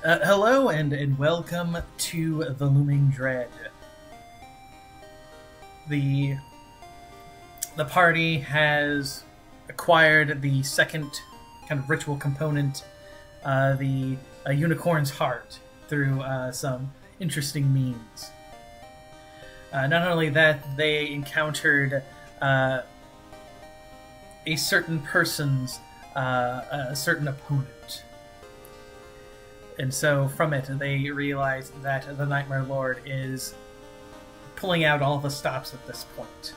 Hello and welcome to the Looming Dread. The party has acquired the second kind of ritual component, the unicorn's heart, through some interesting means. Not only that, they encountered a certain person's, a certain opponent. And so from it, they realize that the Nightmare Lord is pulling out all the stops at this point.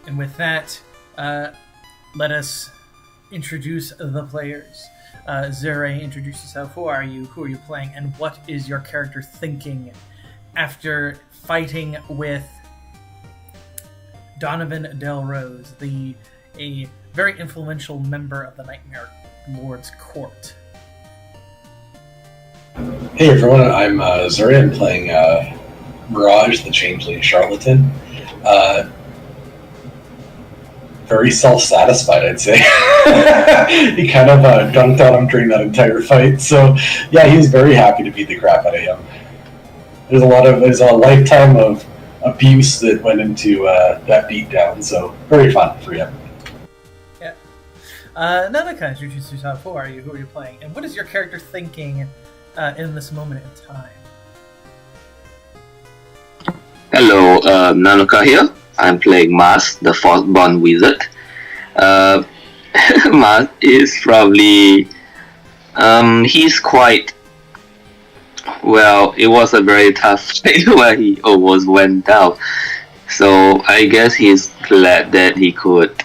And with that, let us introduce the players. Zure, introduce yourself. Who are you? Who are you playing? And what is your character thinking after fighting with Donovan Del Rose, a very influential member of the Nightmare Lord's court? Hey everyone, I'm Zurian playing Mirage, the Changeling Charlatan. Very self-satisfied, I'd say. He kind of dunked on him during that entire fight, so yeah, he's very happy to beat the crap out of him. There's a lifetime of abuse that went into that beatdown, so very fun for him. Yeah. Nanaka, introduce yourself. Who are you? Who are you playing? And what is your character thinking in this moment in time? Hello, Nanoka here. I'm playing Mars, the fourth-born wizard. Mars is probably... he's quite... Well, it was a very tough fight where he almost went down. So I guess he's glad that he could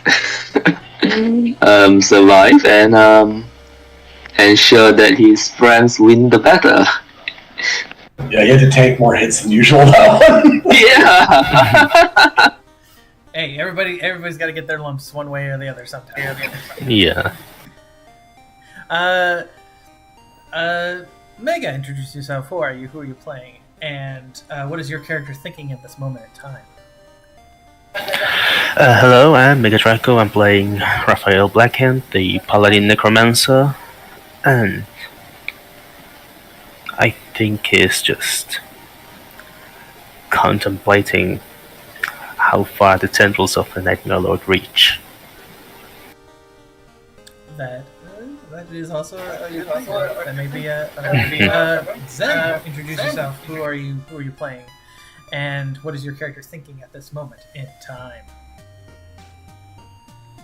survive and ensure that his friends win the battle. Yeah, he had to tank more hits than usual that one. Yeah. Hey, everybody's got to get their lumps one way or the other sometime. Yeah. Mega, introduce yourself. Who are you? Who are you playing? And what is your character thinking at this moment in time? Hello, I'm Mega Draco. I'm playing Raphael Blackhand, the Paladin Necromancer, and I think he's just contemplating how far the tendrils of the Nightmare Lord reach. That is also that may be Zen. Introduce yourself. Who are you? Who are you playing? And what is your character thinking at this moment in time?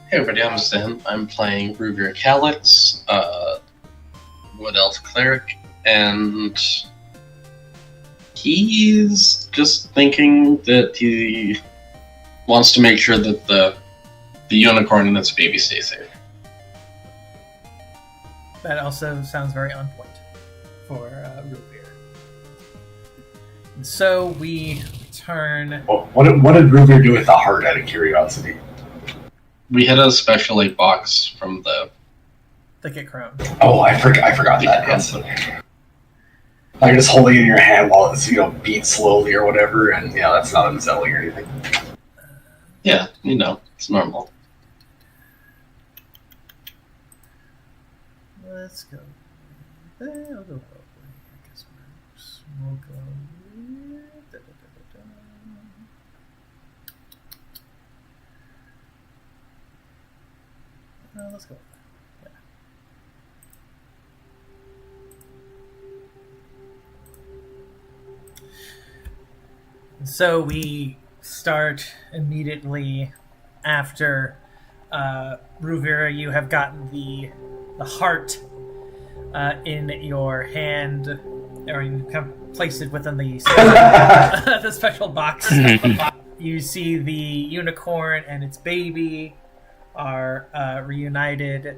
Hey everybody, I'm Zen. I'm playing Ruvir Calyx, Wood Elf Cleric, and he's just thinking that he wants to make sure that the unicorn and its baby stay safe. That also sounds very on point for Ruvir. And so we turn... Well, what did Ruvir do with the heart, out of curiosity? We had a special box from the Thicket Crown. Oh, I forgot that, yes. Like you're just holding it in your hand while it's, beats slowly or whatever, and that's not unsettling or anything. Yeah, it's normal. Let's go. I'll go. I guess we'll go. Let's go. Yeah. So we start immediately after Ruvira. You have gotten the heart in your hand, or you can place it within the the special box. You see the unicorn and its baby are reunited.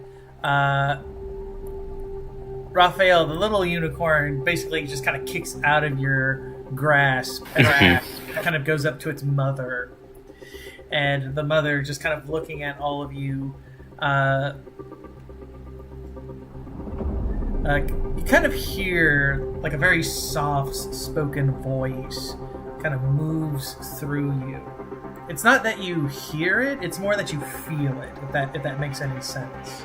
Raphael, the little unicorn, basically just kind of kicks out of your grasp and kind of goes up to its mother. And the mother just kind of looking at all of you. You kind of hear like a very soft spoken voice kind of moves through you. It's not that you hear it, it's more that you feel it, if that makes any sense.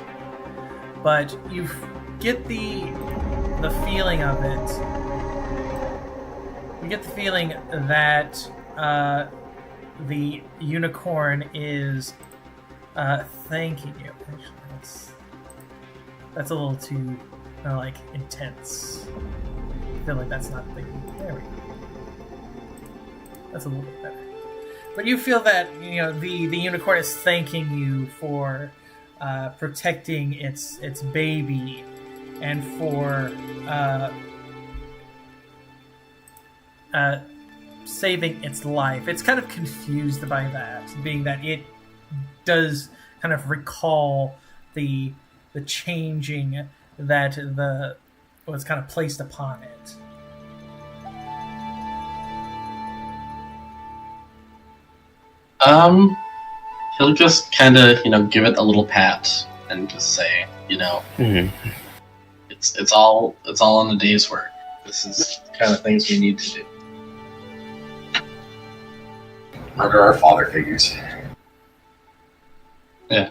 But get the feeling of it. You get the feeling that the unicorn is thanking you. Actually, that's a little too intense. I feel like that's not the. There we go. That's a little bit better. But you feel that the unicorn is thanking you for protecting its baby and for saving its life. It's kind of confused by that, being that it does kind of recall the changing that was kind of placed upon it. He'll just kind of, give it a little pat and just say, it's all in the day's work. This is the kind of things we need to do. Under our father figures. Yeah.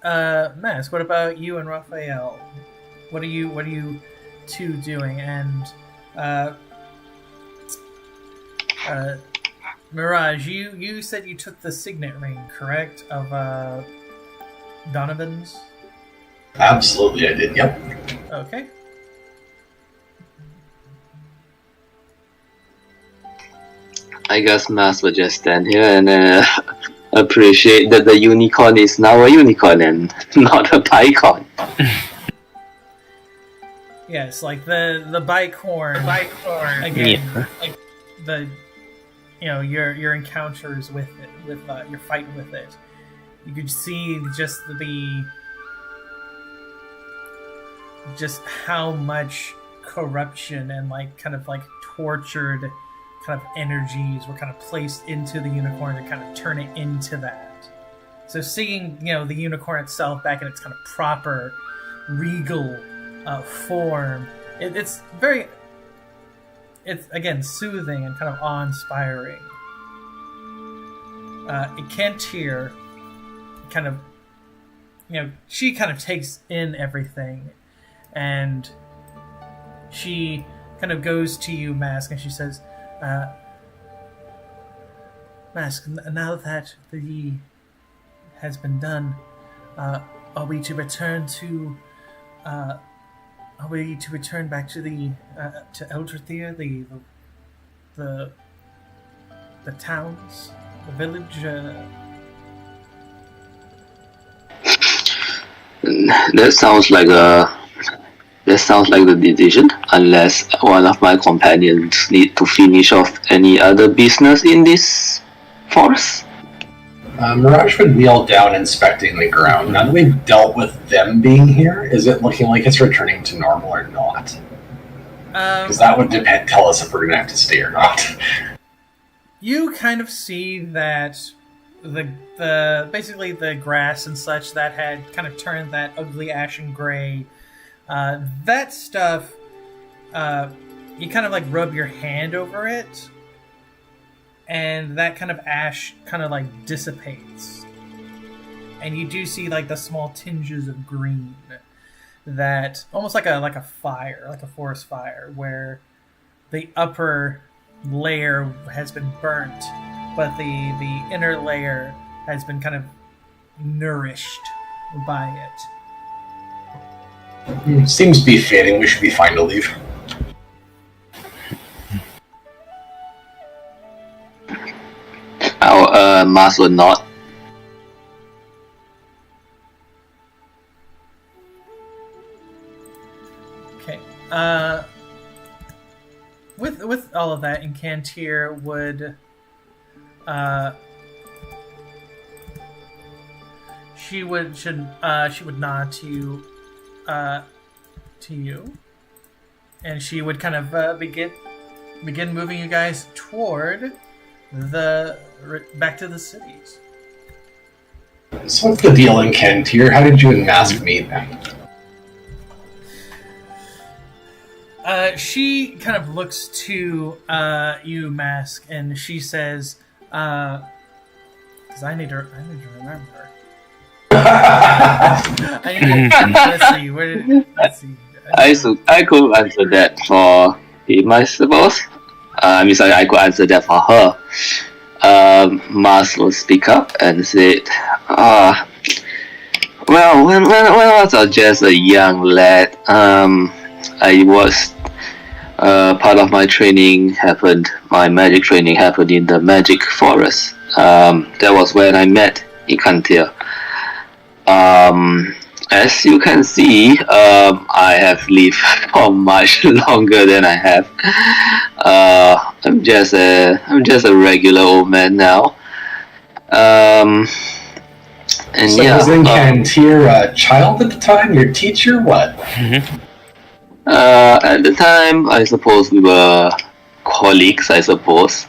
Mask, what about you and Raphael? What are you two doing? And Mirage, you said you took the signet ring, correct? Of Donovan's? Absolutely, I did, yep. Okay. I guess Mas will just stand here and appreciate that the unicorn is now a unicorn and not a pycorn. Yes, like the bicorn. Again, Yeah. like the your encounters with it, with your fight with it. You could see just how much corruption and kind of tortured kind of energies were kind of placed into the unicorn to kind of turn it into that. So seeing the unicorn itself back in its kind of proper regal form, it's again soothing and kind of awe-inspiring. It can't hear kind of she kind of takes in everything, and she kind of goes to you, Mask, and she says, Mask, now that the deed has been done, are we to return to back to the to Eldrathir, the towns, the village? That sounds like the decision, unless one of my companions need to finish off any other business in this forest. Mirage would kneel down inspecting the ground. Now that we've dealt with them being here, is it looking like it's returning to normal or not? Because that would tell us if we're going to have to stay or not. You kind of see that the basically the grass and such that had kind of turned that ugly ashen gray, that stuff, you kind of rub your hand over it, and that kind of ash kind of dissipates, and you do see the small tinges of green, that almost like a fire, like a forest fire, where the upper layer has been burnt, but the inner layer has been kind of nourished by it. Seems to be fading. We should be fine to leave. Mas would not. Okay. With all of that, Incantir would she would nod to you, and she would kind of begin moving you guys toward back to the cities. So what's the deal in Kent here? How did you and Mask meet then? She kind of looks to you, Mask, and she says, Because I need to remember. Let's see. Let's see. I could answer that for him, I suppose. I could answer that for her. Mars will speak up and said, well, when I was just a young lad, I was part of my magic training happened in the magic forest. That was when I met Ikantia. As you can see, I have lived for much longer than I have. I'm just a regular old man now. And so wasn't Kantir a child at the time? Your teacher? What? At the time, I suppose we were colleagues. I suppose.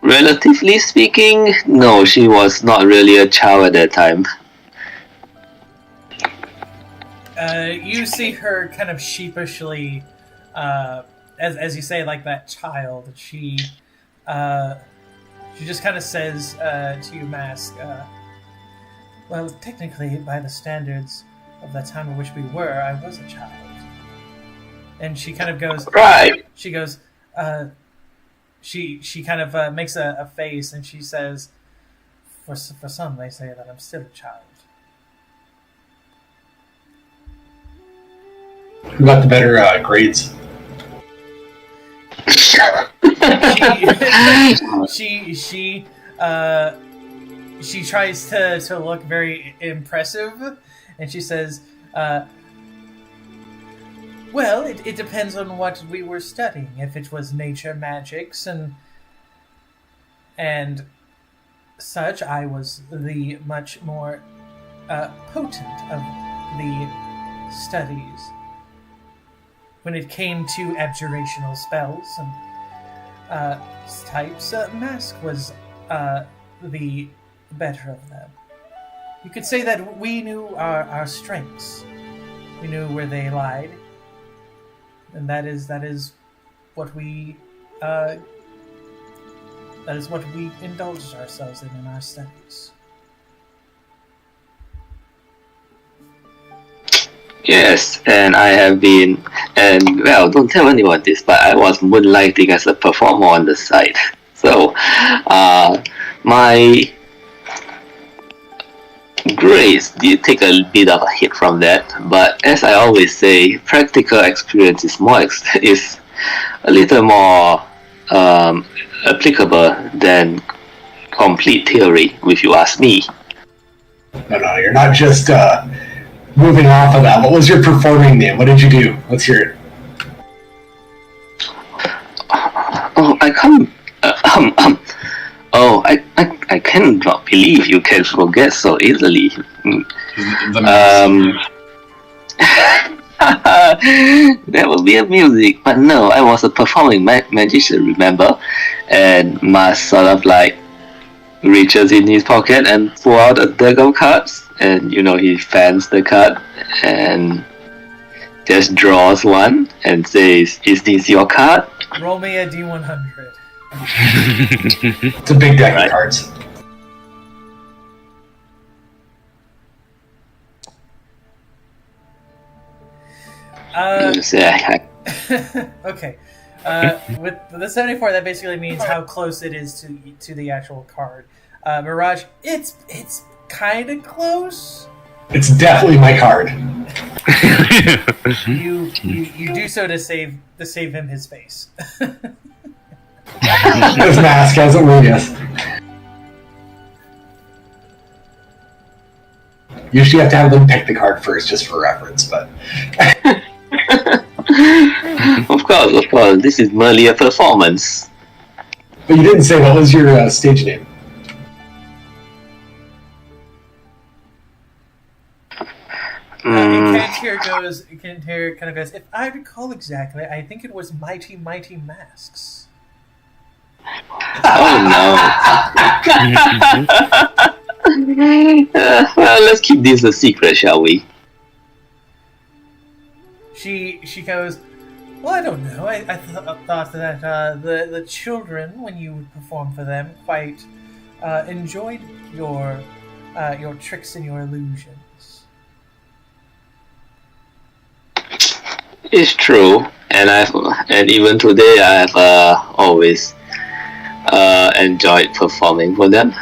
Relatively speaking, no, she was not really a child at that time. You see her kind of sheepishly, as you say, like that child. She just kind of says to you, Mask, well, technically, by the standards of that time in which we were, I was a child. And she kind of goes... Right. She goes... She kind of makes a face, and she says, for some, they say that I'm still a child. Who got the better grades? She tries to look very impressive, and she says, well, it depends on what we were studying. If it was nature magics and such, I was the much more potent of the studies. When it came to abjurational spells and types, Mask was the better of them. You could say that we knew our strengths. We knew where they lied. And that is what we indulged ourselves in our studies. Yes, and I have been, and well, don't tell anyone this, but I was moonlighting as a performer on the side. So, my grades did take a bit of a hit from that, but as I always say, practical experience is is a little more applicable than complete theory, if you ask me. No, you're not just moving off of that. What was your performing name? What did you do? Let's hear it. Oh, I can't. I cannot believe you can forget so easily. That would be a music, but no, I was a performing magician, remember? And Mas sort of like reaches in his pocket and pull out a deck of cards, and he fans the card and just draws one and says, "Is this your card?" Roll me a D100. It's a big deck of cards. Okay. With the 74, that basically means how close it is to the actual card. Mirage, it's kind of close. It's definitely my card. You do so to save him his face. This Mask has a weakness. Usually you have to have them pick the card first, just for reference, but... Of course. This is merely a performance. But you didn't say what was your stage name. Kantir kind of goes, if I recall exactly, I think it was Mighty Masks. Oh no. Well, let's keep this a secret, shall we? She goes, Well, I don't know. I thought that the children, when you would perform for them, quite enjoyed your tricks and your illusions. It's true, and even today I have always enjoyed performing for them.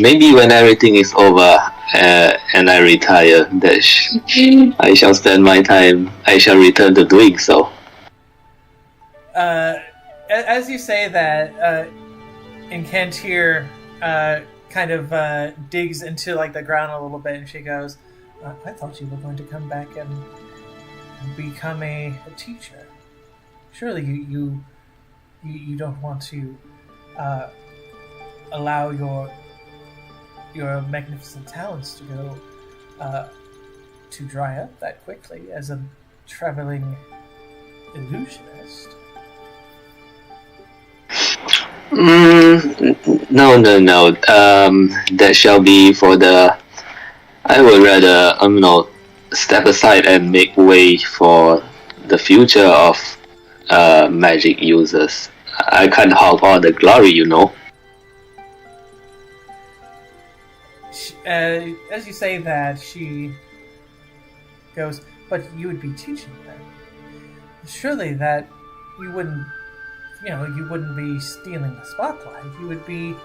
Maybe when everything is over and I retire, I shall spend my time. I shall return to doing so. As you say that, Incantir kind of digs into like the ground a little bit, and she goes, "I thought you were going to come back and become a teacher. Surely you don't want to allow your magnificent talents to go to dry up that quickly as a traveling illusionist." No. That shall be for the. I would rather, step aside and make way for the future of magic users. I can't have all the glory, As you say that, she goes, "But you would be teaching them. Surely that you wouldn't be stealing the spotlight. You would be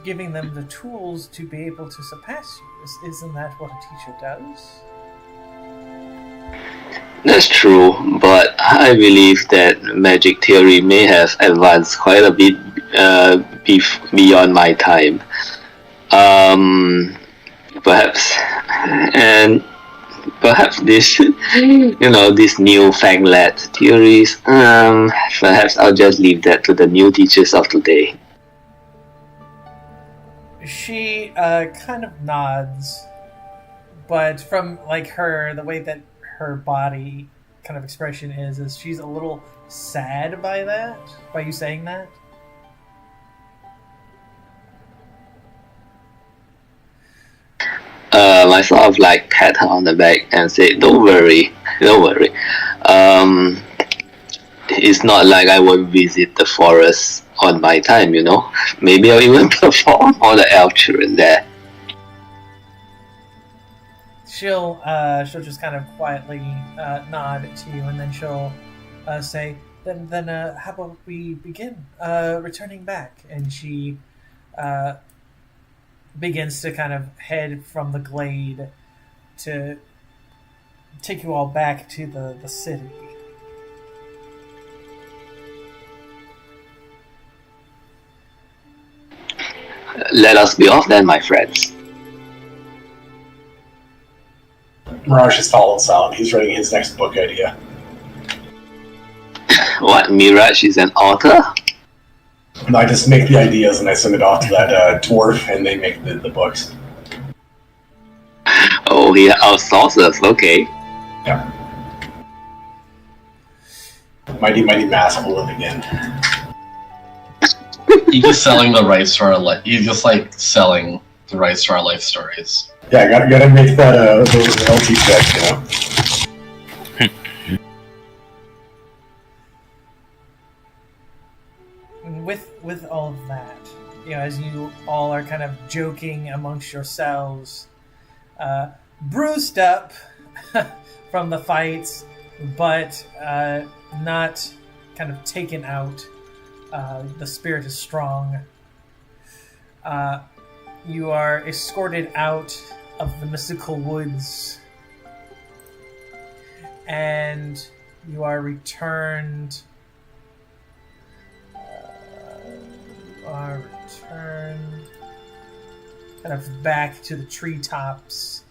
giving them the tools to be able to surpass you. Isn't that what a teacher does?" That's true, but I believe that magic theory may have advanced quite a bit beyond my time. Perhaps, and perhaps this, these new fang-led theories. Perhaps I'll just leave that to the new teachers of today. She kind of nods, but from like the way that her body kind of expression is she's a little sad by that, by you saying that. I sort of like pat her on the back and say, don't worry. It's not like I won't visit the forest on my time, Maybe I'll even perform all the elf children there. She'll just kind of quietly nod to you, and then she'll say, "Then how about we begin returning back?" And she begins to kind of head from the glade to take you all back to the city. Let us be off then, my friends. Mirage just follows silent. He's writing his next book idea. What, Mirage is an author? And I just make the ideas and I send it off to that dwarf, and they make the books. Oh, he outsources us. Okay. Yeah. Mighty Mask will live again. He's just selling the rights to our life. He's just like selling the rights to our life stories. Yeah, I gotta make that those LT checks, With all of that, as you all are kind of joking amongst yourselves, bruised up from the fights, but not kind of taken out. The spirit is strong. You are escorted out of the mystical woods, and you are returned. Kind of back to the treetops.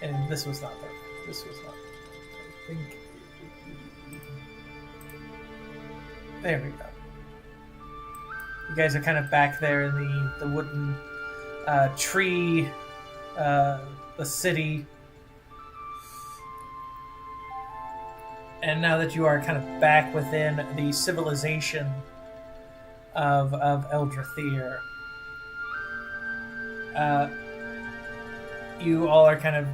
And this was not there. I think. There we go. You guys are kind of back there in the wooden tree, the city. And now that you are kind of back within the civilization of you all are kind of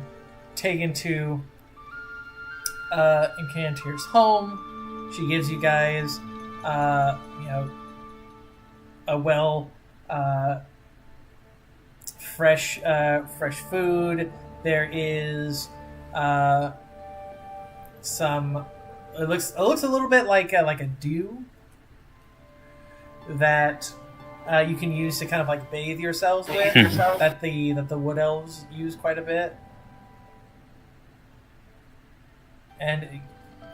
taken to Incantier's home. She gives you guys, a well, fresh food. There is some. It looks a little bit like a dew that you can use to kind of like bathe yourselves with. that the wood elves use quite a bit. And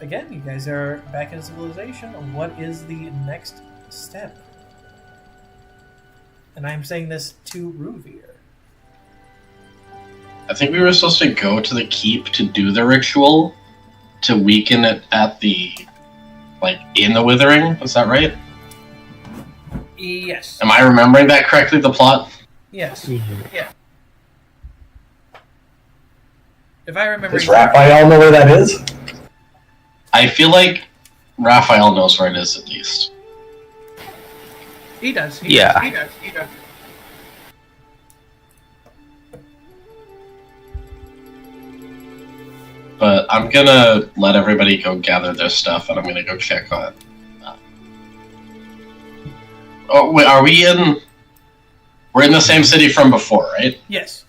again, you guys are back in civilization. What is the next step? And I'm saying this to Ruvir. I think we were supposed to go to the keep to do the ritual to weaken it at the, in the withering. Is that right? Yes. Am I remembering that correctly, the plot? Yes. Yeah. If I remember... Does Raphael know where that is? I feel like Raphael knows where it is, at least. He does. He does. But I'm gonna let everybody go gather their stuff, and I'm gonna go check on... Oh, wait, are we in... We're in the same city from before, right? Yes.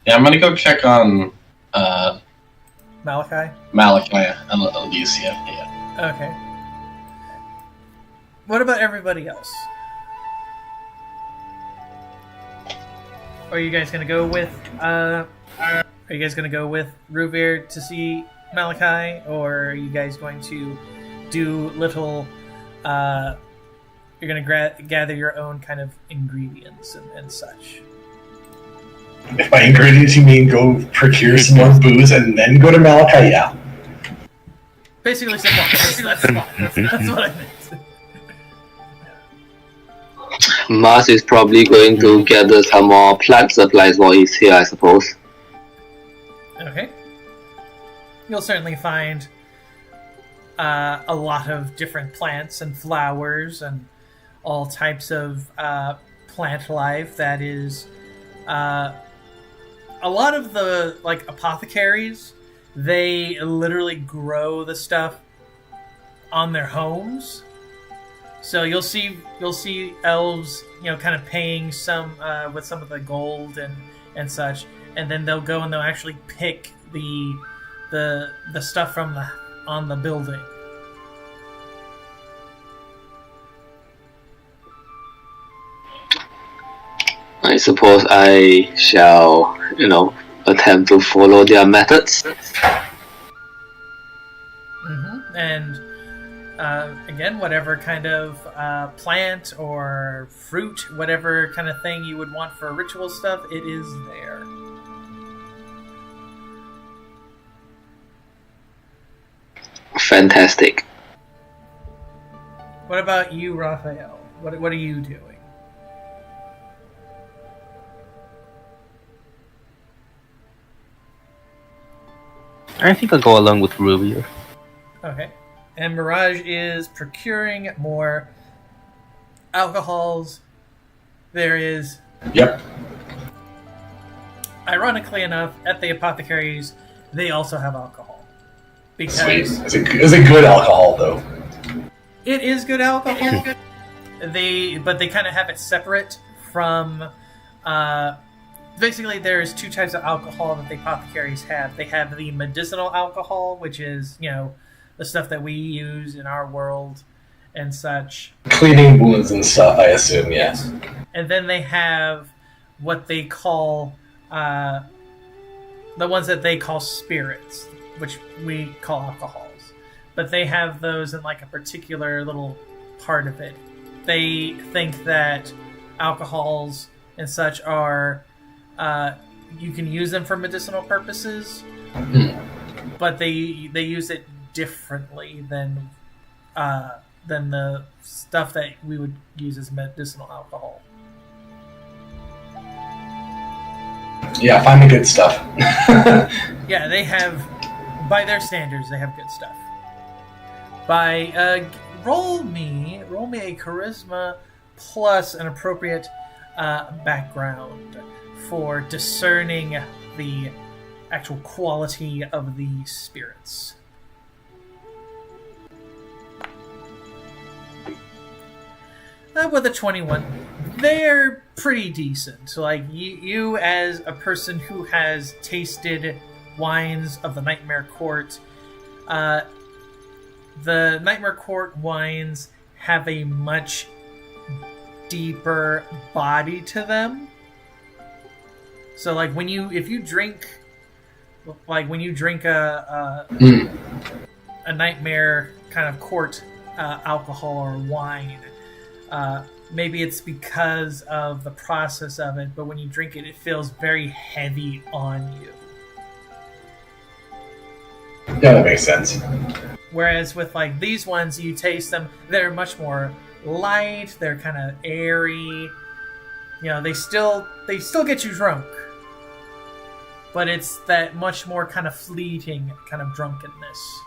Yeah, I'm gonna go check on... Malachi? Malachi and Alicia, yeah. Okay. What about everybody else? Are you guys gonna go with Ruvir to see Malachi, or are you guys going to do little you're gonna gather your own kind of ingredients and such? If by ingredients you mean go procure some more booze and then go to Malachi, yeah. Basically, that's what I meant. Mars is probably going to gather some more plant supplies while he's here, I suppose. Okay. You'll certainly find a lot of different plants and flowers and all types of plant life that is... a lot of the apothecaries, they literally grow the stuff on their homes. So you'll see elves, kind of paying some with some of the gold and such, and then they'll go and they'll actually pick the stuff from on the building. I suppose I shall, attempt to follow their methods. Mm-hmm. And again, whatever kind of plant or fruit, whatever kind of thing you would want for ritual stuff, it is there. Fantastic. What about you, Raphael? What are you doing? I think I'll go along with Ruvir. Okay. And Mirage is procuring more alcohols. There is... Yep. Ironically enough, at the apothecaries, they also have alcohol. Because... Sweet. It's a good alcohol, though. It is good alcohol. But they kind of have it separate from... basically, there's two types of alcohol that the apothecaries have. They have the medicinal alcohol, which is, the stuff that we use in our world and such. Cleaning wounds and stuff, I assume, yes. And then they have what they call, the ones that they call spirits, which we call alcohols. But they have those in a particular little part of it. They think that alcohols and such are... you can use them for medicinal purposes, but they use it differently than the stuff that we would use as medicinal alcohol. Yeah, find the good stuff. Yeah, they have, by their standards, they have good stuff. Roll me a charisma plus an appropriate background for discerning the actual quality of the spirits. With a 21, they're pretty decent. Like, you as a person who has tasted wines of the Nightmare Court, the Nightmare Court wines have a much deeper body to them. So, like, if you drink a Nightmare kind of Court alcohol or wine, maybe it's because of the process of it, but when you drink it, it feels very heavy on you. Yeah, that makes sense. Whereas with like these ones, you taste them, they're much more light, they're kind of airy. You know, they still get you drunk. But it's that much more kind of fleeting kind of drunkenness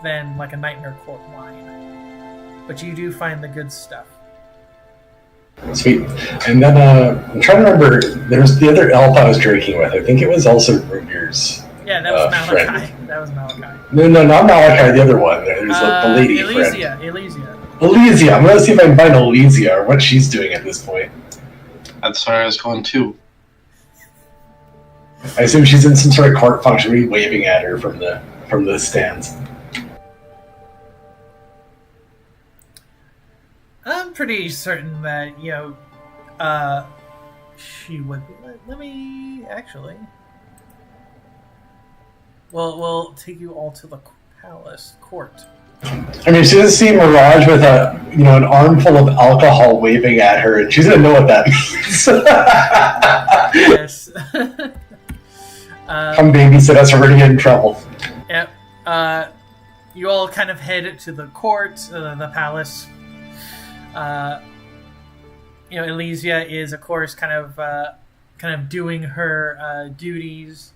than like a Nightmare Court wine. But you do find the good stuff. Sweet. And then I'm trying to remember, there's the other elf I was drinking with. I think it was also Ruger's. Yeah, that was Malachi. Friend. That was Malachi. No, not Malachi, the other one. There's the lady friend. Elysia. I'm going to see if I can find Elysia or what she's doing at this point. That's where I was going too. I assume she's in some sort of court function, maybe waving at her from the stands. I'm pretty certain that, she would. Let me actually. We'll take you all to the palace court. I mean, she doesn't see Mirage with an armful of alcohol waving at her, and she's gonna know what that means. Yes. Come babysit us, or we're gonna get in trouble. Yep. You all kind of head to the court, the palace. Elysia is, of course, kind of doing her duties,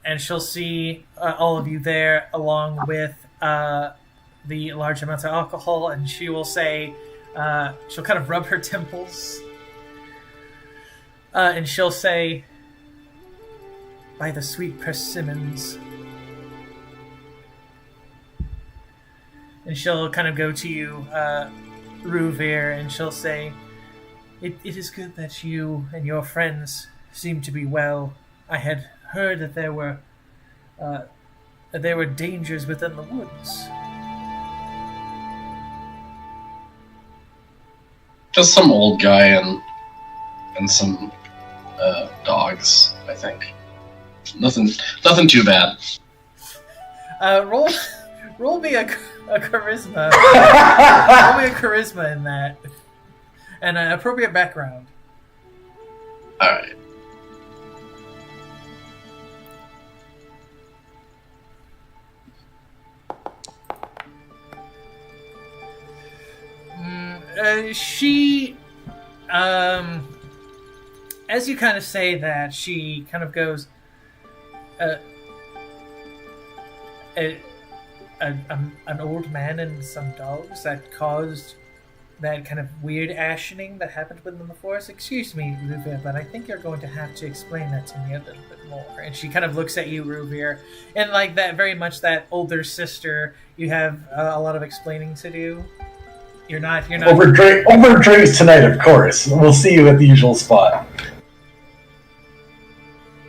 and she'll see all of you there, along with the large amounts of alcohol, and she will say, she'll kind of rub her temples, and she'll say, "By the sweet persimmons." And she'll kind of go to you, Ruvir, and she'll say, it is good that you and your friends seem to be well. I had heard that there were dangers within the woods." Just some old guy and some dogs, I think. Nothing too bad. Roll me a charisma. Roll me a charisma in that, and an appropriate background. All right. She, as you kind of say that, she kind of goes, an old man and some dogs that caused that kind of weird ashening that happened within the forest. Excuse me, Ruvir, but I think you're going to have to explain that to me a little bit more. And she kind of looks at you, Ruvir, and like that, very much that older sister, you have a lot of explaining to do. You're not over drinks tonight, of course. We'll see you at the usual spot.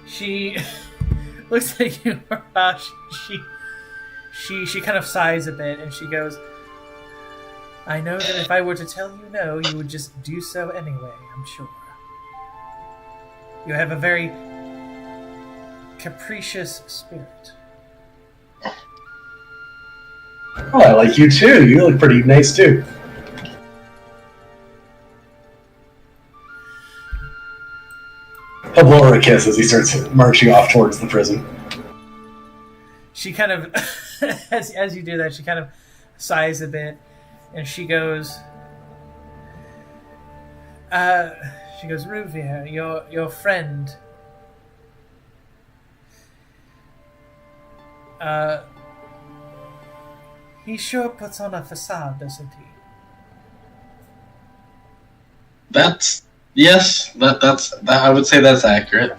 She looks at you. She kind of sighs a bit, and she goes, "I know that if I were to tell you no, you would just do so anyway, I'm sure. You have a very capricious spirit." Oh, I like you too. You look pretty nice too. He'll blow her a kiss as he starts marching off towards the prison. She kind of, as you do that, she kind of sighs a bit, and she goes, "Ruvir, your friend, he sure puts on a facade, doesn't he?" Yes, that's I would say that's accurate.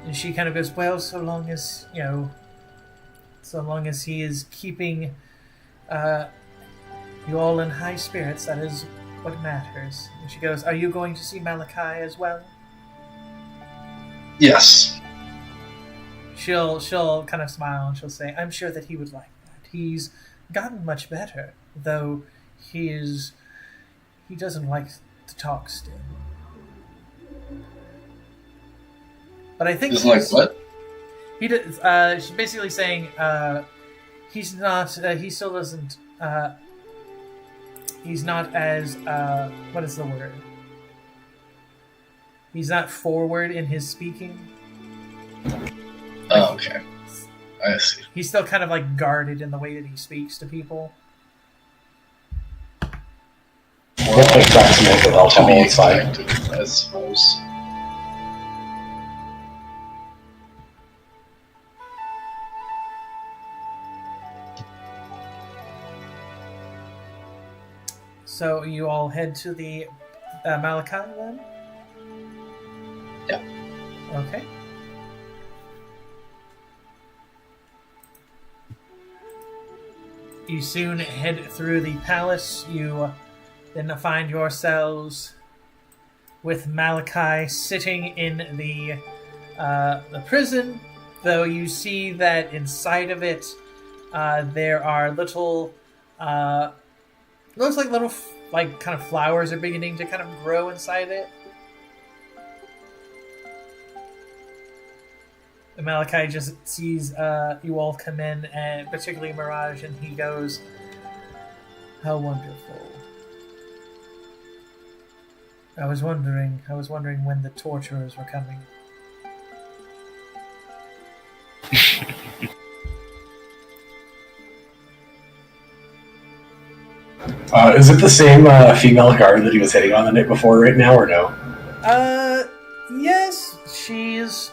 And she kind of goes, well, so long as he is keeping you all in high spirits, that is what matters. And she goes, are you going to see Malachi as well? Yes. She'll kind of smile and she'll say, I'm sure that he would like that. He's gotten much better, though he doesn't like to talk still. But I think He's like what? He does. She's basically saying he's not. He still doesn't. He's not as. What is the word? He's not forward in his speaking. Oh, okay. I see. He's still kind of like guarded in the way that he speaks to people. We'll play tracks and make it all To be it's fine. expected, I suppose. So you all head to the Malachi then? Yeah. Okay. You soon head through the palace. You then find yourselves with Malachi sitting in the prison, though you see that inside of it there are little looks like little kind of flowers are beginning to kind of grow inside it. And Malachi just sees you all come in, and particularly Mirage, and he goes, how wonderful. I was wondering when the torturers were coming. Is it the same female guard that he was hitting on the night before right now, or no? Yes, she's,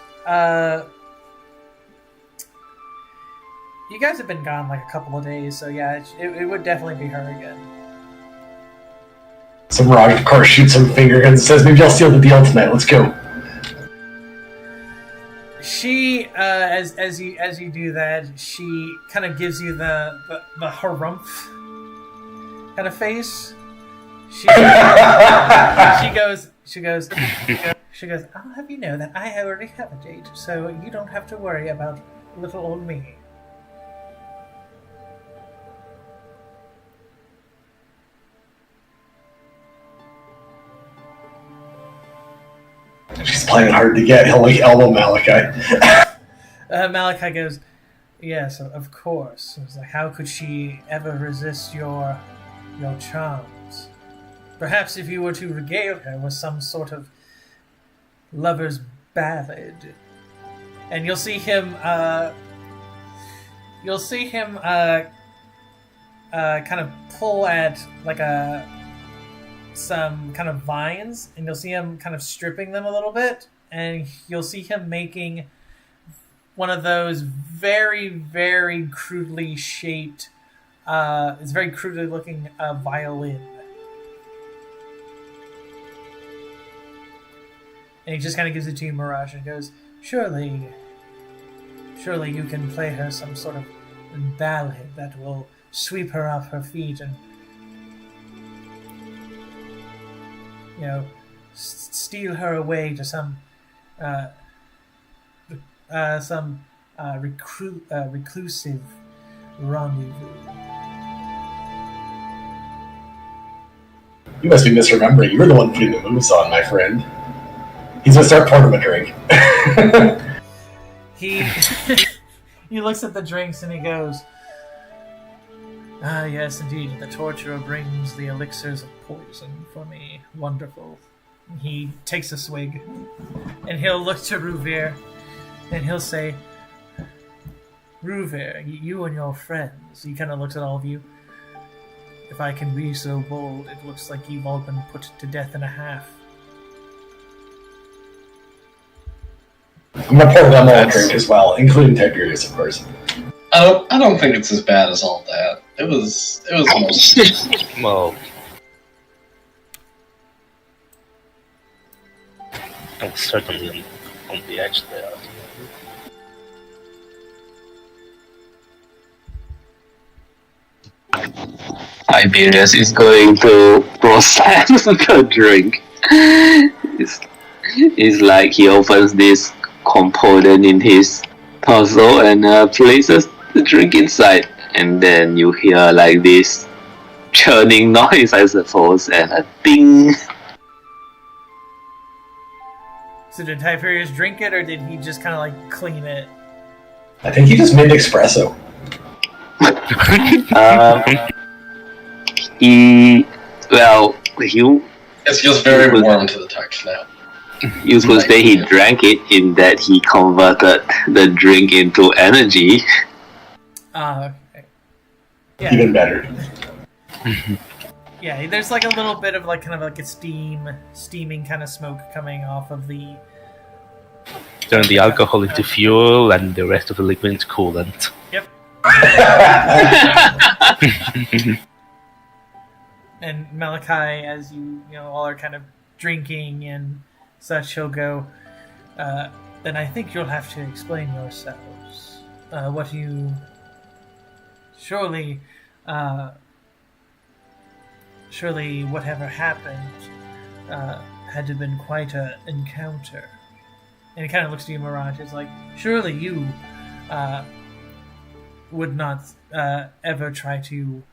you guys have been gone like a couple of days, so yeah, it would definitely be her again. Some Mirage, of course, shoots some finger guns and says, maybe I'll seal the deal tonight, let's go. She, as you do that, she kind of gives you the harumph kind of face. She goes, I'll have you know that I already have a date, so you don't have to worry about little old me. She's playing hard to get. He'll like elbow Malachi. Malachi goes, yes, of course. It's like, how could she ever resist your charms? Perhaps if you were to regale her with some sort of lover's ballad. And you'll see him kind of pull at like some kind of vines, and you'll see him kind of stripping them a little bit, and you'll see him making one of those very, very crudely shaped, it's very crudely looking violin. And he just kind of gives it to you, Mirage, and goes, surely you can play her some sort of ballad that will sweep her off her feet and, you know, steal her away to some reclusive rendezvous. You must be misremembering. You're the one putting the moves on, my friend. He's gonna start pouring him a drink. He looks at the drinks and he goes, ah, yes, indeed, the torturer brings the elixirs of poison for me. Wonderful. He takes a swig, and he'll look to Ruvir, and he'll say, Ruvir, you and your friends, he kind of looks at all of you. If I can be so bold, it looks like you've all been put to death in a half. I'm gonna pour them all a drink as well, including Tiberius, of course. I don't think it's as bad as all that. It was almost. Well, I'm certainly on the edge there. Tiberius is going to process the drink. It's like he opens this component in his torso and places the drink inside, and then you hear like this churning noise, I suppose, and a ding. So did Tiberius drink it, or did he just kind of like clean it? I think he just made espresso. He It feels very warm to the touch now. you could say he drank it in that he converted the drink into energy. Okay. Yeah. Even better. Yeah, there's like a little bit of like kind of like a steaming kind of smoke coming off of the. Turn the alcohol into fuel and the rest of the liquid into coolant. Yep. And Malachi, as you all are kind of drinking and such, he'll go. Then I think you'll have to explain yourselves. What you surely whatever happened had to have been quite an encounter. And he kind of looks to you, Mirage. It's like, surely you would not ever try to.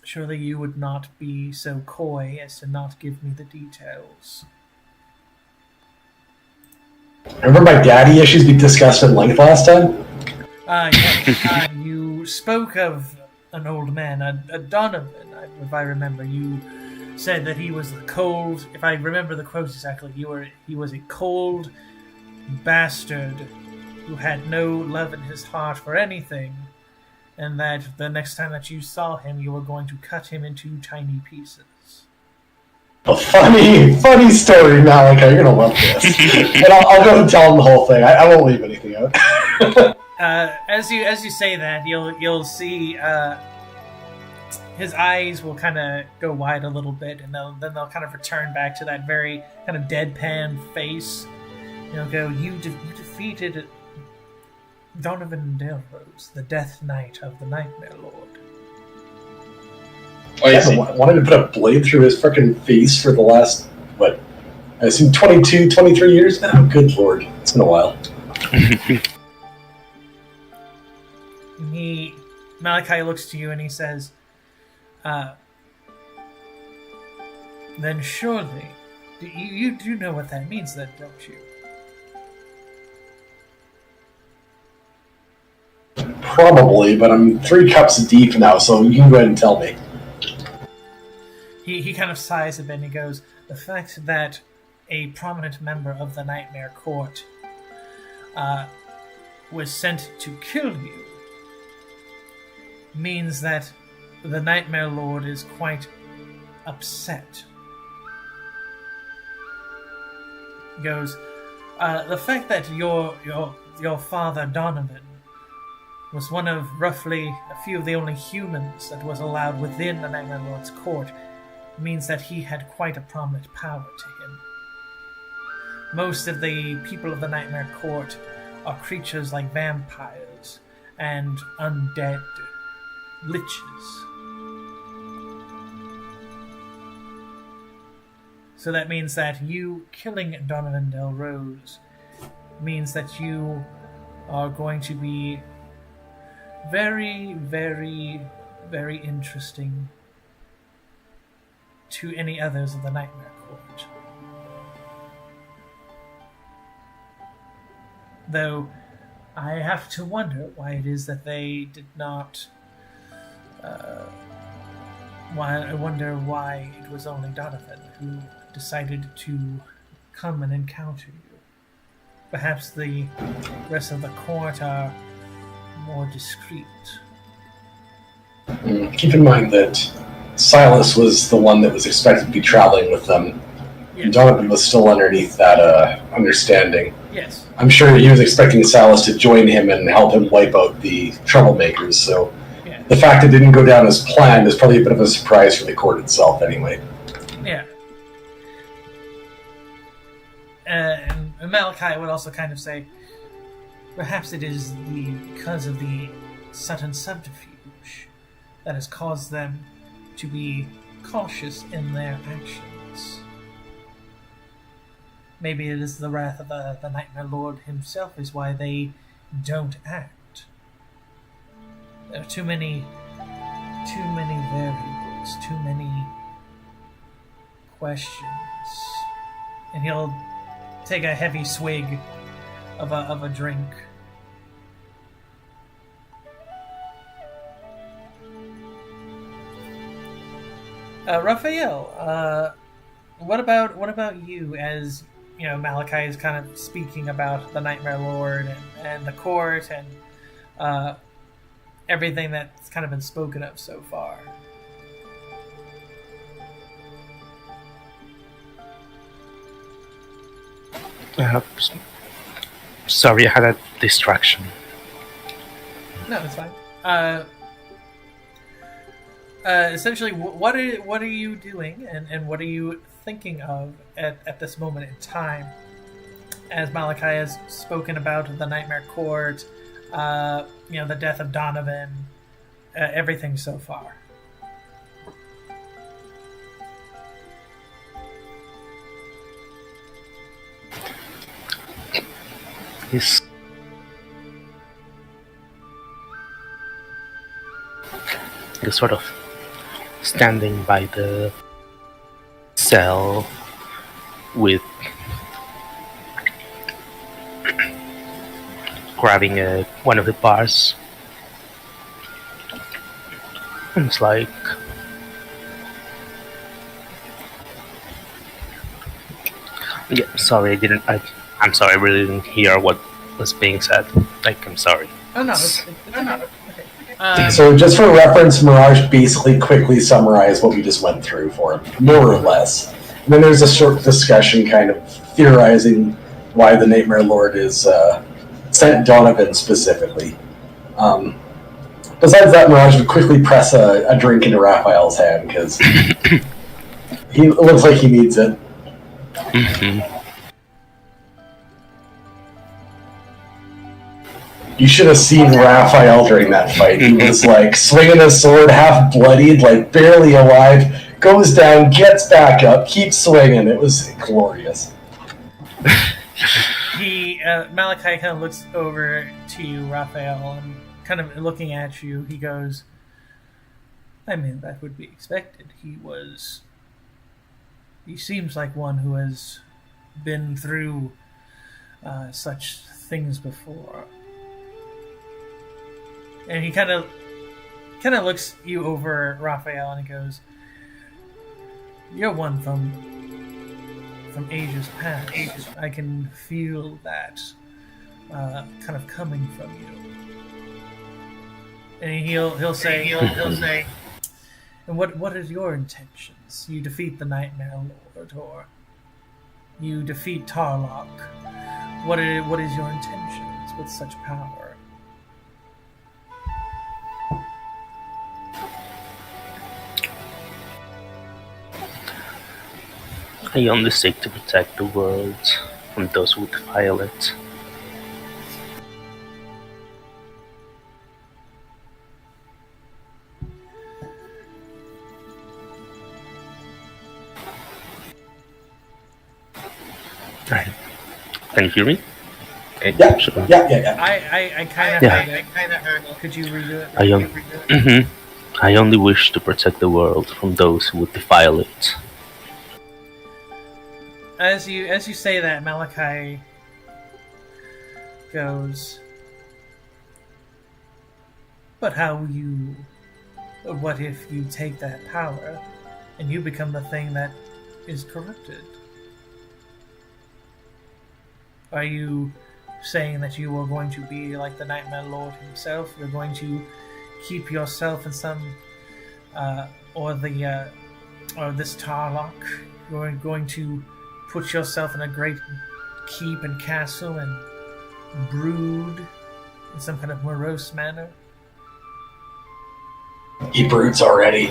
Surely you would not be so coy as to not give me the details. Remember my daddy issues we discussed at length last time? Yes. You spoke of an old man, a Donovan, if I remember. You said that he was cold. If I remember the quote exactly, he was a cold bastard who had no love in his heart for anything, and that the next time that you saw him, you were going to cut him into tiny pieces. A funny story, Malachi. You're gonna love this. And I'll go and tell him the whole thing. I won't leave anything out. As you say that, you'll see his eyes will kind of go wide a little bit, and then they'll kind of return back to that very kind of deadpan face. Go, you defeated Donovan Delrose, the Death Knight of the Nightmare Lord. Wanted to put a blade through his freaking face for the last, I assume 22, 23 years now? Good lord. It's been a while. Malachi looks to you and he says, then surely, you do know what that means then, don't you? Probably, but I'm 3 cups deep now, so you can go ahead and tell me. He kind of sighs a bit and he goes, the fact that a prominent member of the Nightmare Court was sent to kill you means that the Nightmare Lord is quite upset. He goes, the fact that your father Donovan was one of roughly a few of the only humans that was allowed within the Nightmare Lord's court means that he had quite a prominent power to him. Most of the people of the Nightmare Court are creatures like vampires and undead liches. So that means that you killing Donovan Delrose means that you are going to be very, very, very interesting to any others of the Nightmare Court. Though, I have to wonder why it is that they did not... I wonder why it was only Donovan who decided to come and encounter you. Perhaps the rest of the court are more discreet. Keep in mind that Silas was the one that was expected to be traveling with them. Yes. Donovan was still underneath that understanding. Yes. I'm sure he was expecting Silas to join him and help him wipe out the troublemakers, so Yeah. the fact it didn't go down as planned is probably a bit of a surprise for the court itself anyway. Yeah. And Malachi would also kind of say, perhaps it is because of the sudden subterfuge that has caused them to be cautious in their actions. Maybe it is the wrath of the Nightmare Lord himself is why they don't act. There are too many variables, too many questions. And he'll take a heavy swig of a drink. Raphael, what about you? As you know, Malachi is kind of speaking about the Nightmare Lord and the court and everything that's kind of been spoken of so far. Sorry, I had a distraction. No, it's fine. Essentially, what are you doing, and what are you thinking of at this moment in time? As Malachi has spoken about the Nightmare Court, the death of Donovan, everything so far. He's sort of standing by the cell with grabbing one of the bars, and it's like, yeah, sorry, I'm sorry, I really didn't hear what was being said. Like, I'm sorry. Oh no, it's okay. So just for reference, Mirage basically quickly summarized what we just went through for him, more or less. And then there's a short discussion kind of theorizing why the Nightmare Lord is sent Donovan specifically. Besides that, Mirage would quickly press a drink into Raphael's hand because it looks like he needs it. Mm-hmm. You should have seen Raphael during that fight. He was like swinging his sword, half bloodied, like barely alive, goes down, gets back up, keeps swinging. It was glorious. Malachi kind of looks over to you, Raphael, and kind of looking at you, he goes, I mean, that would be expected. He seems like one who has been through such things before. And he kind of looks you over, Raphael, and he goes, you're one from ages past. I can feel that kind of coming from you. And he'll say, and what is your intentions? You defeat the Nightmare Lord, or you defeat Tarloc. What is your intentions with such power? I only seek to protect the world from those who defile it. Right. Can you hear me? Okay, Yeah. sure. Yeah. I kind of heard it. Could you redo it? I only wish to protect the world from those who would defile it. As you say that, Malachi goes, but what if you take that power and you become the thing that is corrupted? Are you saying that you are going to be like the Nightmare Lord himself? You're going to keep yourself in some, or this Tarloc? You're going to put yourself in a great keep and castle and brood in some kind of morose manner? He broods already.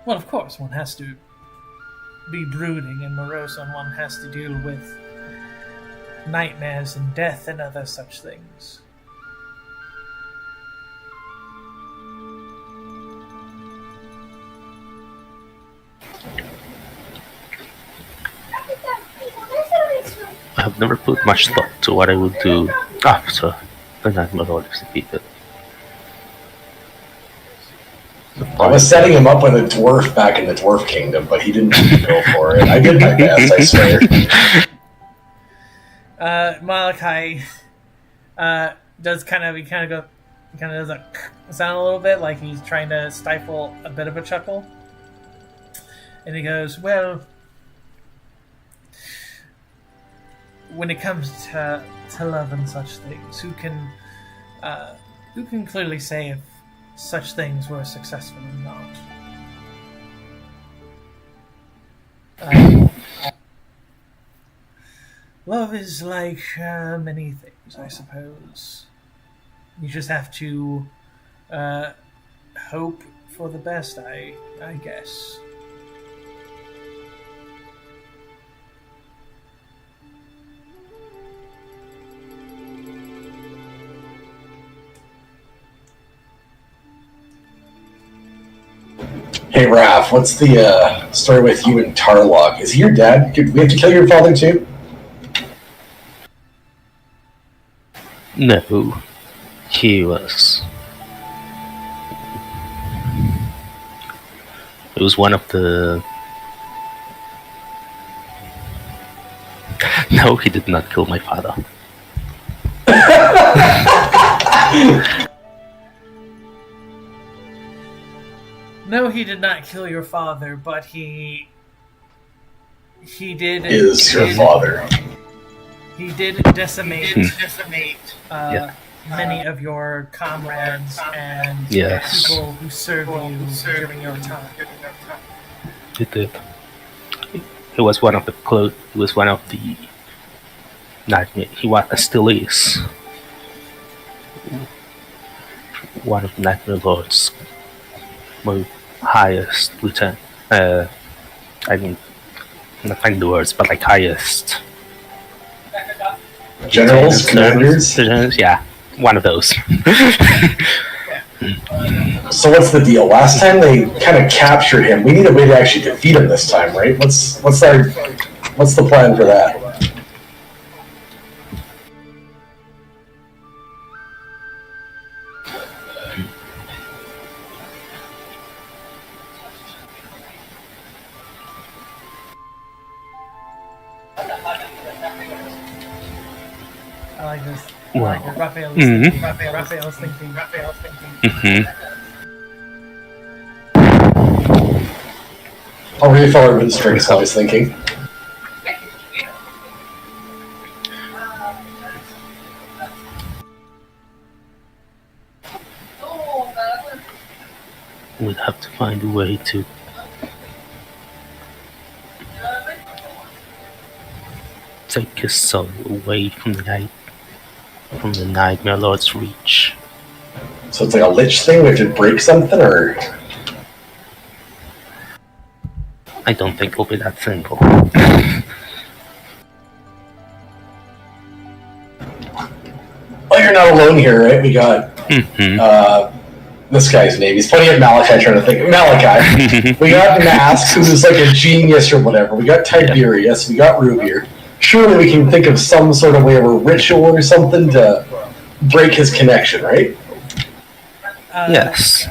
Well, of course, one has to be brooding and morose when one has to deal with nightmares and death and other such things. I have never put much thought to what I would do after the Nightmare Lord is defeated. I was setting him up with a dwarf back in the Dwarf Kingdom, but he didn't go for it. I did my best, I swear. Malachi does kind of does a sound a little bit like he's trying to stifle a bit of a chuckle, and he goes, "Well, when it comes to love and such things, who can clearly say if such things were successful or not? Love is like many things, I suppose. You just have to hope for the best, I guess." Hey, Raph, what's the story with you and Tarloc? Is he your dad? Did we have to kill your father too? No, he was. It was one of the. No, he did not kill my father. No, he did not kill your father, but he did. Is your father? He did decimate many of your comrades and people who served you during your time. He did. He was one of the He was one of the nightmare. Still is one of the Nightmare Lord's highest lieutenant. I mean, I'm not finding the words, but like highest generals, commanders. Yeah, one of those. So what's the deal? Last time they kind of captured him. We need a way to actually defeat him this time, right? What's the plan for that? I like this. Wow. Raphael is thinking. I'll read forward with the strings, I was thinking. We'd have to find a way to take his soul away from the Nightmare Lord's reach. So it's like a lich thing, we have to break something, or? I don't think it'll be that simple. Well, you're not alone here, right? We got this guy's name. He's pointing at Malachi, trying to think. Malachi. We got Mask, who's like a genius or whatever. We got Tiberius. We got Rubier. Surely we can think of some sort of way of a ritual or something to break his connection, right? Yes.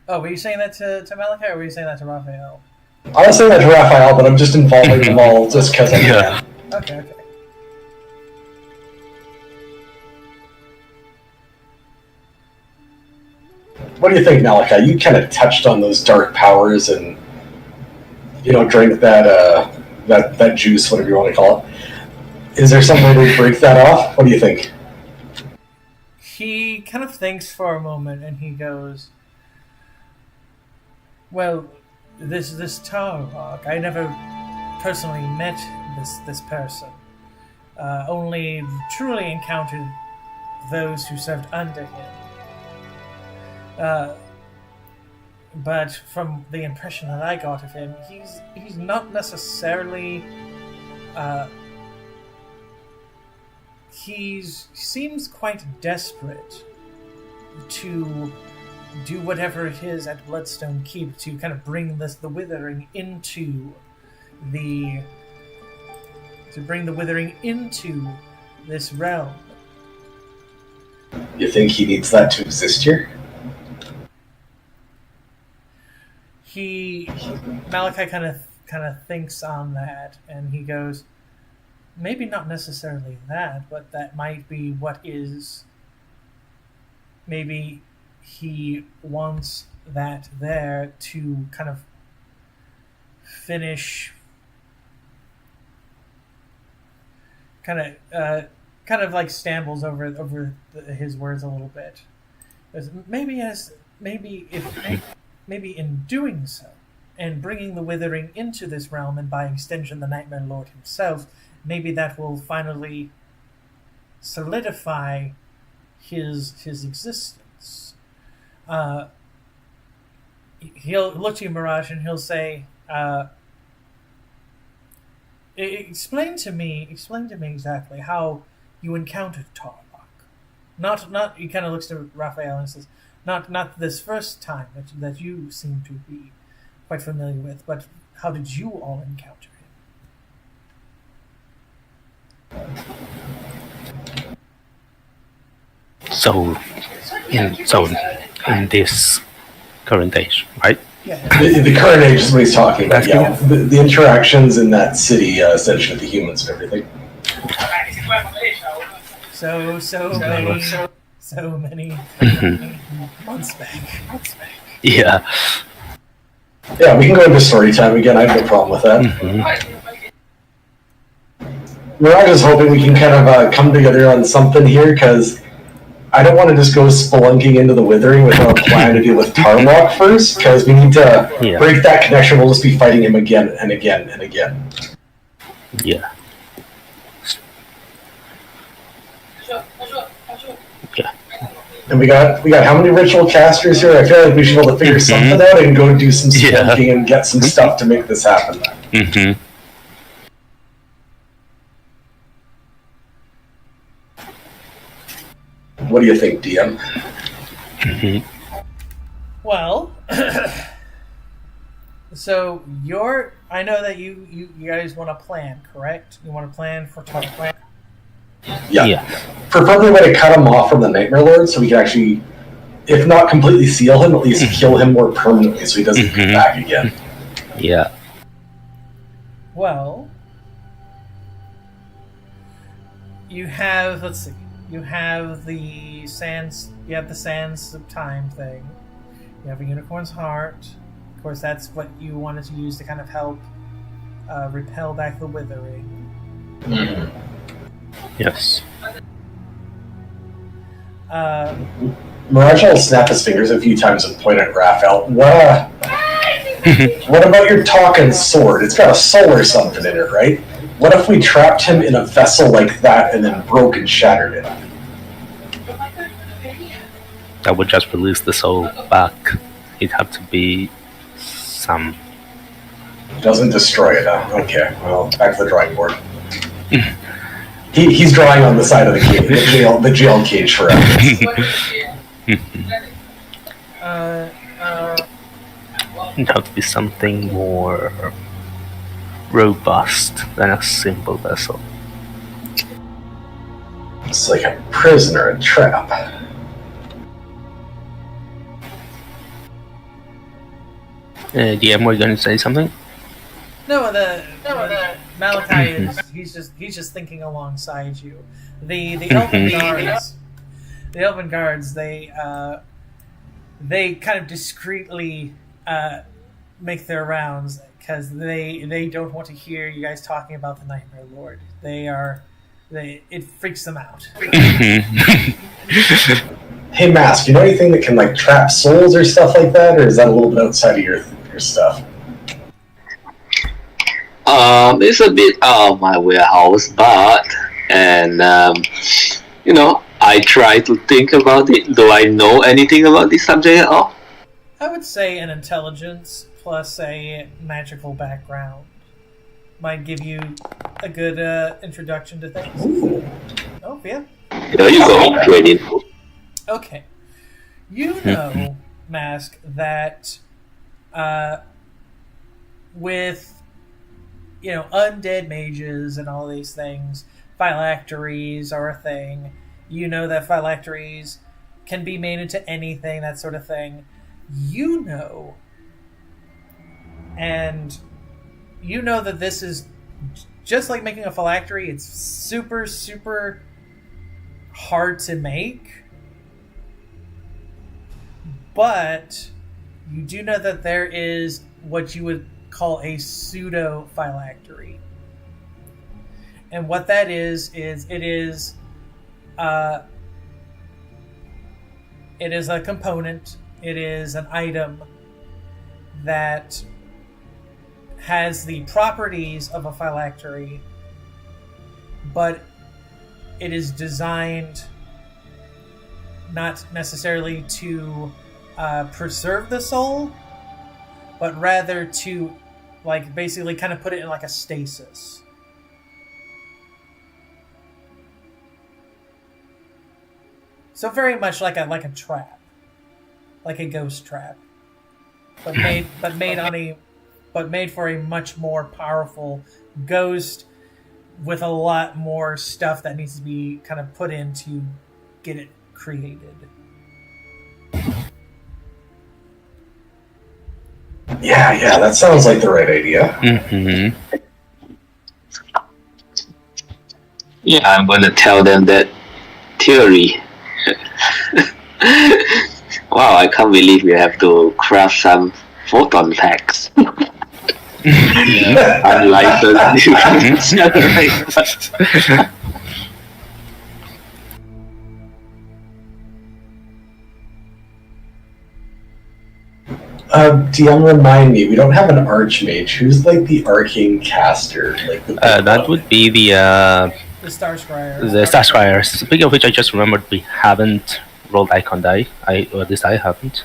Oh, were you saying that to Malachi, or were you saying that to Raphael? I was saying that to Raphael, but I'm just involving them all just because I can. Okay. What do you think, Malachi? You kind of touched on those dark powers and, drank that juice, whatever you want to call it. Is there some way to break that off? What do you think? He kind of thinks for a moment, and he goes, "Well, this Tarloc, I never personally met this person. Only truly encountered those who served under him. but from the impression that I got of him, he's not necessarily. He seems quite desperate to do whatever it is at Bloodstone Keep to kind of bring the Withering into this realm. You think he needs that to exist here? Malachi kind of thinks on that, and he goes, maybe not necessarily that, but that might be what is. Maybe he wants that there to kind of finish, kind of like stumbles over his words a little bit. Maybe in doing so, and bringing the Withering into this realm, and by extension the Nightmare Lord himself, maybe that will finally solidify his existence. He'll look to you, Mirage, and he'll say, explain to me exactly how you encountered Tarloc. Not. He kind of looks to Raphael and says, not this first time that you seem to be quite familiar with, but how did you all encounter him? So in this current age, right? Yeah. The current age is what he's talking about. Yeah, the interactions in that city, essentially the humans and everything. So many months back. Yeah. Yeah, we can go into story time again. I have no problem with that. Mirage is hoping we can kind of come together on something here, because I don't want to just go spelunking into the Withering without a plan to deal with Tarloc first, because we need to break that connection. We'll just be fighting him again and again and again. Yeah. And we got how many ritual casters here? I feel like we should be able to figure something out and go do some spelunking and get some stuff to make this happen. What do you think, DM? Well, so I know that you guys want to plan, correct? You want to plan for Tarloc? Yeah. Preferably a way to cut him off from the Nightmare Lord, so we can actually, if not completely seal him, at least kill him more permanently, so he doesn't come back again. Yeah. Well, you have You have the sands of time thing. You have a unicorn's heart. Of course, that's what you wanted to use to kind of help repel back the Withering. Yes. Mirage will snap his fingers a few times and point at Raphael. What about your talking sword? It's got a soul or something in it, right? What if we trapped him in a vessel like that and then broke and shattered it? That would just release the soul back. It'd have to be some... It doesn't destroy it, huh? Okay, well, back to the drawing board. He's drawing on the side of the cage, the jail cage for us. It'd have to be something more robust than a simple vessel. It's like a prisoner, a trap. DM, were you going to say something? No, Malachi is he's just thinking alongside you. The elven guards, they kind of discreetly make their rounds because they don't want to hear you guys talking about the Nightmare Lord. It freaks them out. Hey, Mask, you know anything that can like trap souls or stuff like that, or is that a little bit outside of your stuff? It's a bit out of my warehouse, but I try to think about it. Do I know anything about this subject at all? I would say an intelligence plus a magical background might give you a good introduction to things. Ooh. Oh, yeah. There you go. Training. Okay. You know, Mask, that with, undead mages and all these things, phylacteries are a thing. You know that phylacteries can be made into anything, that sort of thing. And you know that this is just like making a phylactery. It's super, super hard to make. But you do know that there is what you would call a pseudo phylactery. And what that is it is a component, it is an item that has the properties of a phylactery, but it is designed not necessarily to preserve the soul, but rather to basically kind of put it in like a stasis. So very much like a trap, like a ghost trap, but made for a much more powerful ghost with a lot more stuff that needs to be kind of put in to get it created. Yeah, that sounds like the right idea. Mm-hmm. Yeah, I'm going to tell them that theory. Wow, I can't believe we have to craft some photon packs. Unlike the DM, remind me, we don't have an archmage. Who's like the arcane caster? Like That would be The Star Scryer. the Star Scryers. Speaking of which, I just remembered we haven't rolled Icon die. Or at least I haven't.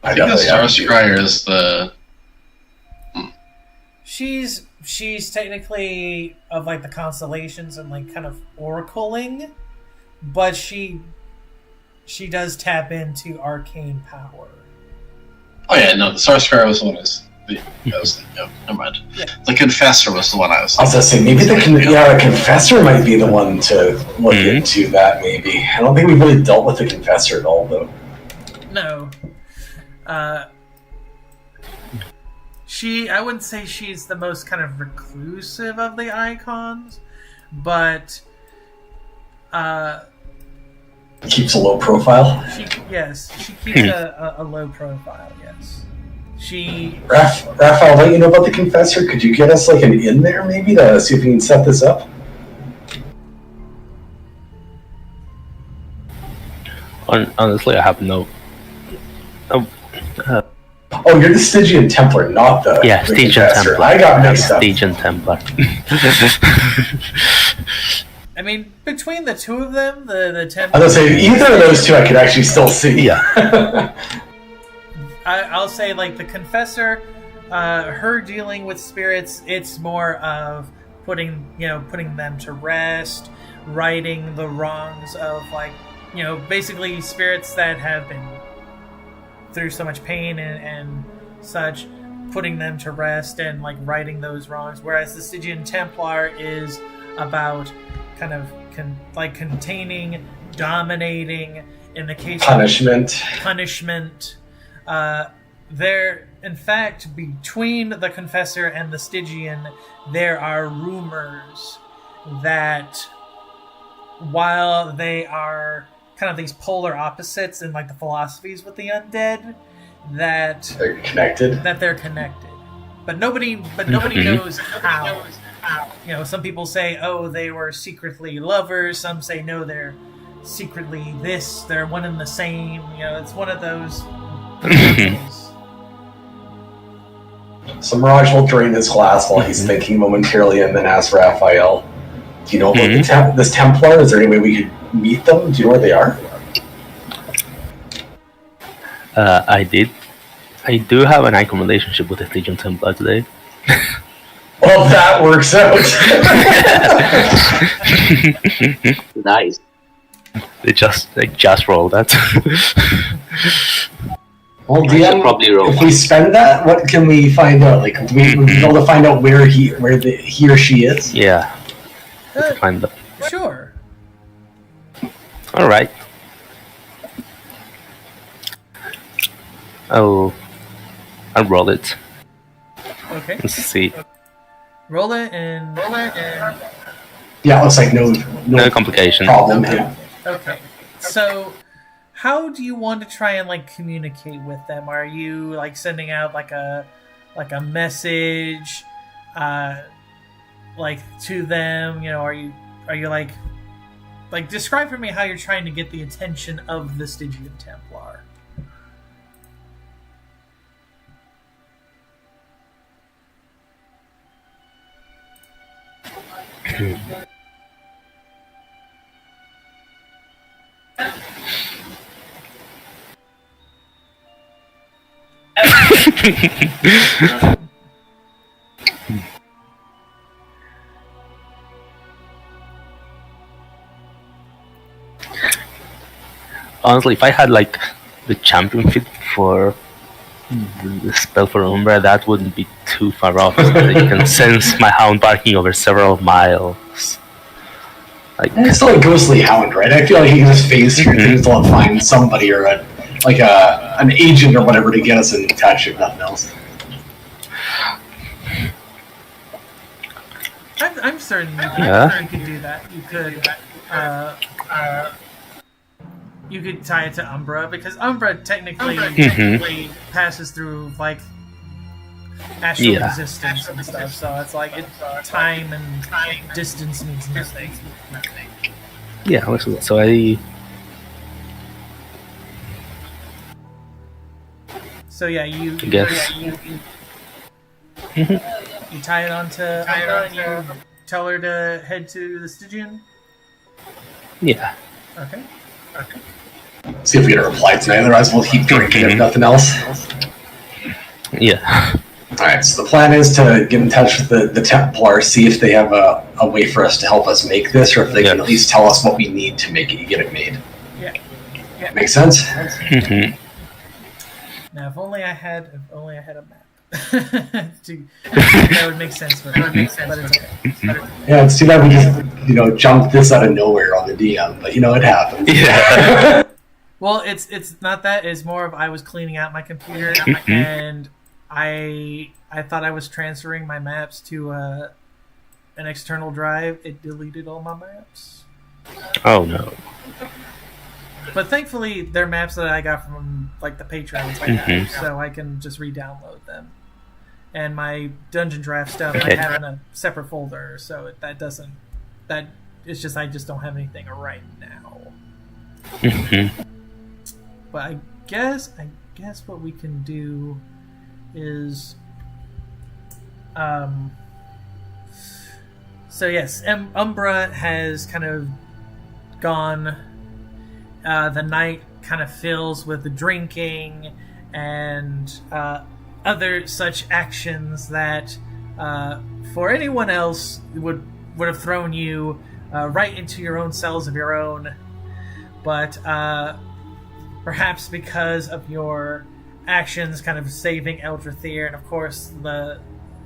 I think the Star Scryer is the... She's technically of like the constellations and like kind of oracling, but she does tap into arcane power. Oh yeah, no, the Star Scryer was the one never mind. Yeah. The Confessor was the one I was I was gonna say, maybe the Confessor might be the one to look into that, maybe. I don't think we've really dealt with the Confessor at all, though. No. I wouldn't say she's the most kind of reclusive of the icons, but Keeps a low profile. she keeps a low profile, yes. Raph, I'll let you know about the Confessor. Could you get us like an in there, maybe, to see if we can set this up? Honestly, I have no... Oh, you're the Stygian Templar, not the Stygian Confessor. Templar. I got mixed up. Stygian Templar. I mean, between the two of them, the Templar... I was gonna say, either of those two I could actually still see. Yeah. I'll say, like, the Confessor, her dealing with spirits, it's more of putting them to rest, righting the wrongs of, like, basically spirits that have been through so much pain and such, putting them to rest and, like, righting those wrongs. Whereas the Stygian Templar is about kind of containing, dominating, in the case Punishment. of punishment. There, in fact, between the Confessor and the Stygian, there are rumors that while they are kind of these polar opposites in like the philosophies with the undead, that They're connected. But nobody knows how. Some people say, oh, they were secretly lovers. Some say, no, they're secretly this. They're one and the same. It's one of those things. So Mirage will drain his glass while he's thinking momentarily, and then ask Raphael, do you know about this Templar? Is there any way we could meet them? Do you know where they are? I did I do have an icon relationship with the Stygian Templar today. Well, that works out. Nice. They just rolled that. Well, I should DM, probably roll. if we spend that, what can we find out? Like, do we be able to find out where he or she is? Yeah. Let's find them. Sure. All right. I'll roll it. Okay. Let's see. Roll it and. Yeah, it looks like no No complication. problem. Okay. Yeah. Okay. So, how do you want to try and like communicate with them? Are you like sending out like a message, like to them? You know, are you like describe for me how you're trying to get the attention of the Stygian Templar? Honestly, if I had like the champion fit for the spell for Umbra, that wouldn't be too far off. So that you can sense my hound barking over several miles. Like, And it's still a ghostly hound, right? I feel like he can just phase through things to find somebody or an agent or whatever to get us in touch, if nothing else. I'm certain you could, Yeah. you could do that. You could tie it to Umbra because Umbra technically passes through like astral Yeah. existence and stuff. So it's like time and distance means nothing. yeah, so I So yeah, you guess. you tie it onto Umbra and you tell her to head to the Stygian. Yeah. Okay. See if we get a reply tonight, otherwise we'll keep drinking if nothing else. Yeah. Alright, so the plan is to get in touch with the Templar, see if they have a way for us to help us make this, or if they can Yes. at least tell us what we need to make it, get it made. Yeah. Make sense? Now, if only I had a map. That would make sense for me. But it's okay. Yeah, it's too bad we just, jumped this out of nowhere on the DM, but it happens. Yeah. Well, it's not that. It's more of I was cleaning out my computer and I thought I was transferring my maps to an external drive. It deleted all my maps. Oh no. But thankfully, they're maps that I got from like the Patreons, so I can just re-download them. And my DungeonDraft stuff I have in a separate folder, so it's just I just don't have anything right now. But I guess what we can do is, so yes, Umbra has kind of gone. The night kind of fills with drinking and other such actions that, for anyone else, would have thrown you right into your own cells of your own. But perhaps because of your actions, kind of saving Eldrathir, and of course the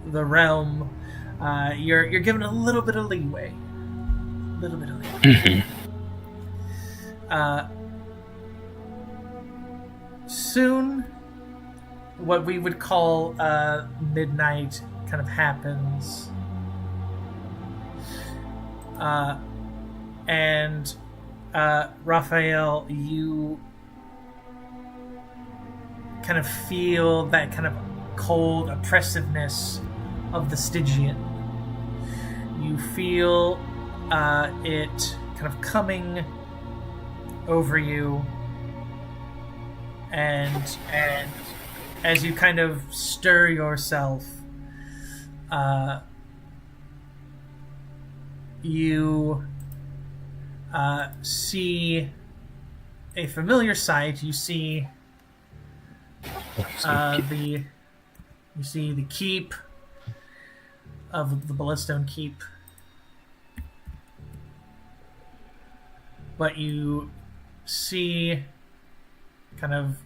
realm, you're given a little bit of leeway. Soon, what we would call midnight kind of happens. And Raphael, you kind of feel that kind of cold oppressiveness of the Stygian. You feel it kind of coming over you, and as you kind of stir yourself, you see a familiar sight. You see You see the keep of the Ballistone Keep, but you see kind of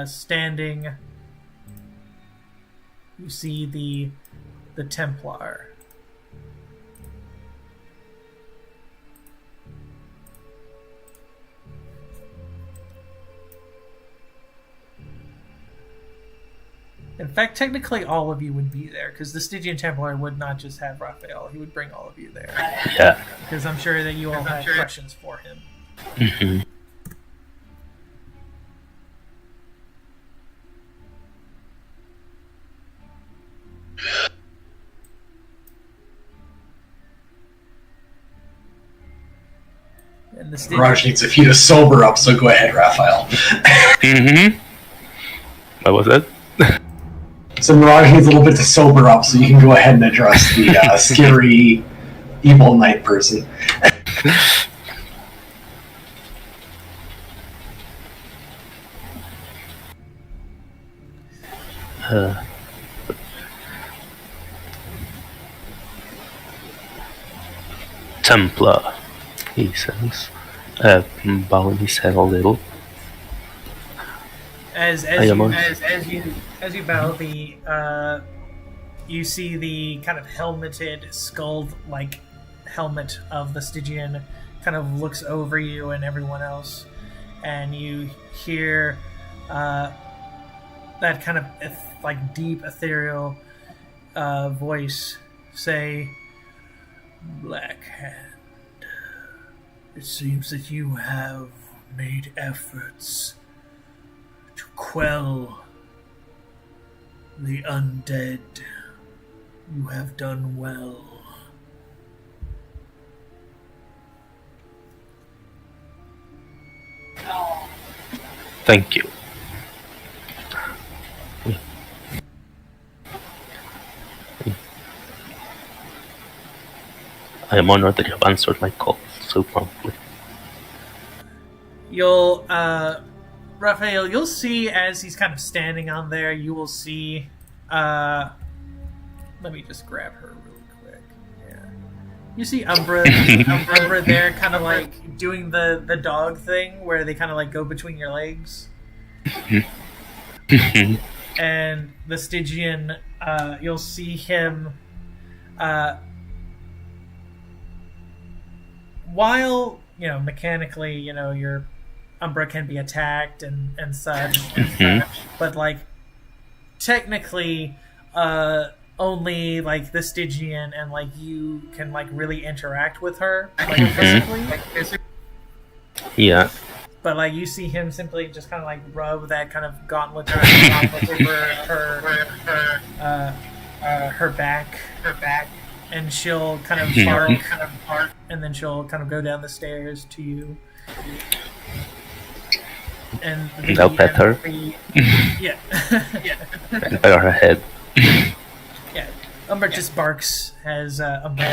standing. You see the Templar. In fact, technically all of you would be there, because the Stygian Templar would not just have Raphael, he would bring all of you there. Yeah. Because I'm sure that you all have questions for him. Mm-hmm. And the Stygian... Raj needs a few to sober up, so go ahead, Raphael. Mm-hmm. What was that? So Mirage needs a little bit to sober up, so you can go ahead and address the scary, evil knight person. Templar, he says, bowing his head a little. As you bow, you see the kind of helmeted, skull-like helmet of the Stygian kind of looks over you and everyone else, and you hear that kind of like deep, ethereal voice say, "Black Hand, it seems that you have made efforts to quell the undead. You have done well." Thank you. I am honored that you have answered my call so promptly. You'll, Raphael, you'll see as he's kind of standing on there, you will see, let me just grab her really quick. Yeah. You see Umbra there kind of like doing the dog thing where they kind of like go between your legs. And the Stygian, you'll see him, while, mechanically, your Umbra can be attacked and such, but, like, technically, only, like, the Stygian and, like, you can, like, really interact with her, like, physically. Yeah. But, like, you see him simply just kind of, like, rub that kind of gauntlet over her back. And she'll kind of bark, and then she'll kind of go down the stairs to you. And I'll pet her. Yeah. And pet her head. Yeah. Umbra just barks as Umbra.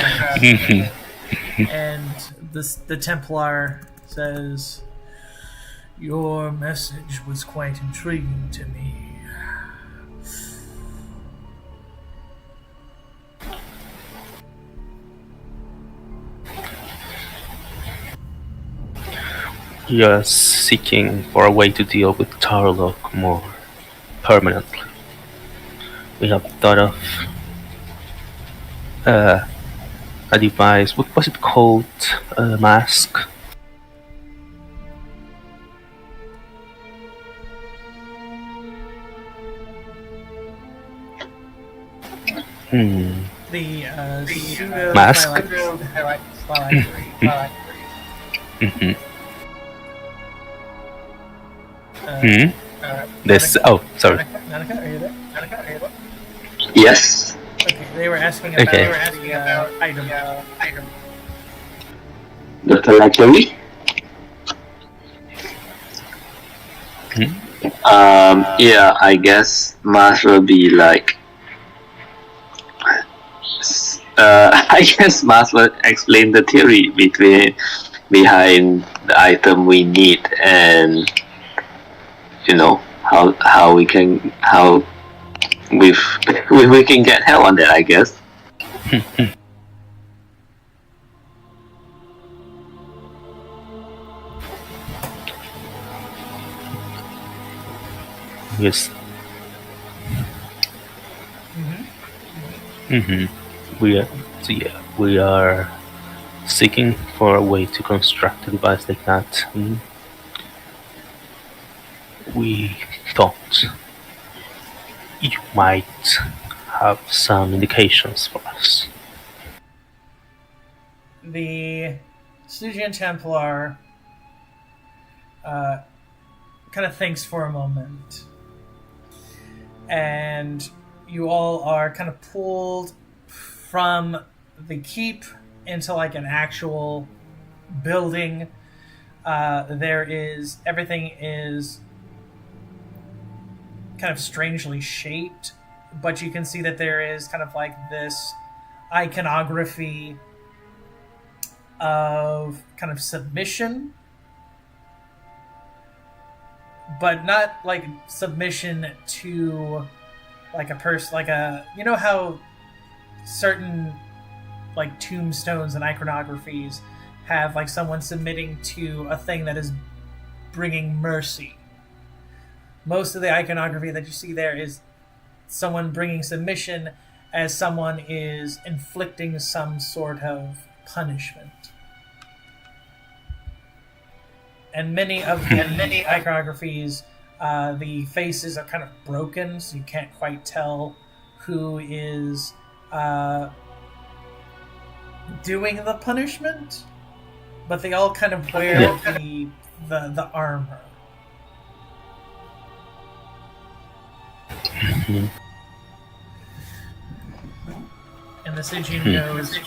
And the Templar says, "Your message was quite intriguing to me. We are seeking for a way to deal with Tarloc more permanently. We have thought of a device. What was it called? A mask? The pseudo Mask? This. Oh, sorry. Nanika, are you there? Yes. Okay, they were asking about Okay. the item. The phylactery? Yeah, I guess Mars will be like. I guess Mars will explain the theory behind the item we need and, how we can we can get help on that, I guess. Yes. We are seeking for a way to construct a device like that. We thought you might have some indications for us. The Stygian Templar kind of thinks for a moment, and you all are kind of pulled from the keep into like an actual building. Everything is kind of strangely shaped, but you can see that there is kind of like this iconography of kind of submission, but not like submission to like a person, like you know how certain like tombstones and iconographies have like someone submitting to a thing that is bringing mercy. Most of the iconography that you see there is someone bringing submission as someone is inflicting some sort of punishment. And many iconographies, the faces are kind of broken, so you can't quite tell who is doing the punishment, but they all kind of wear the armor. And the Stygian goes,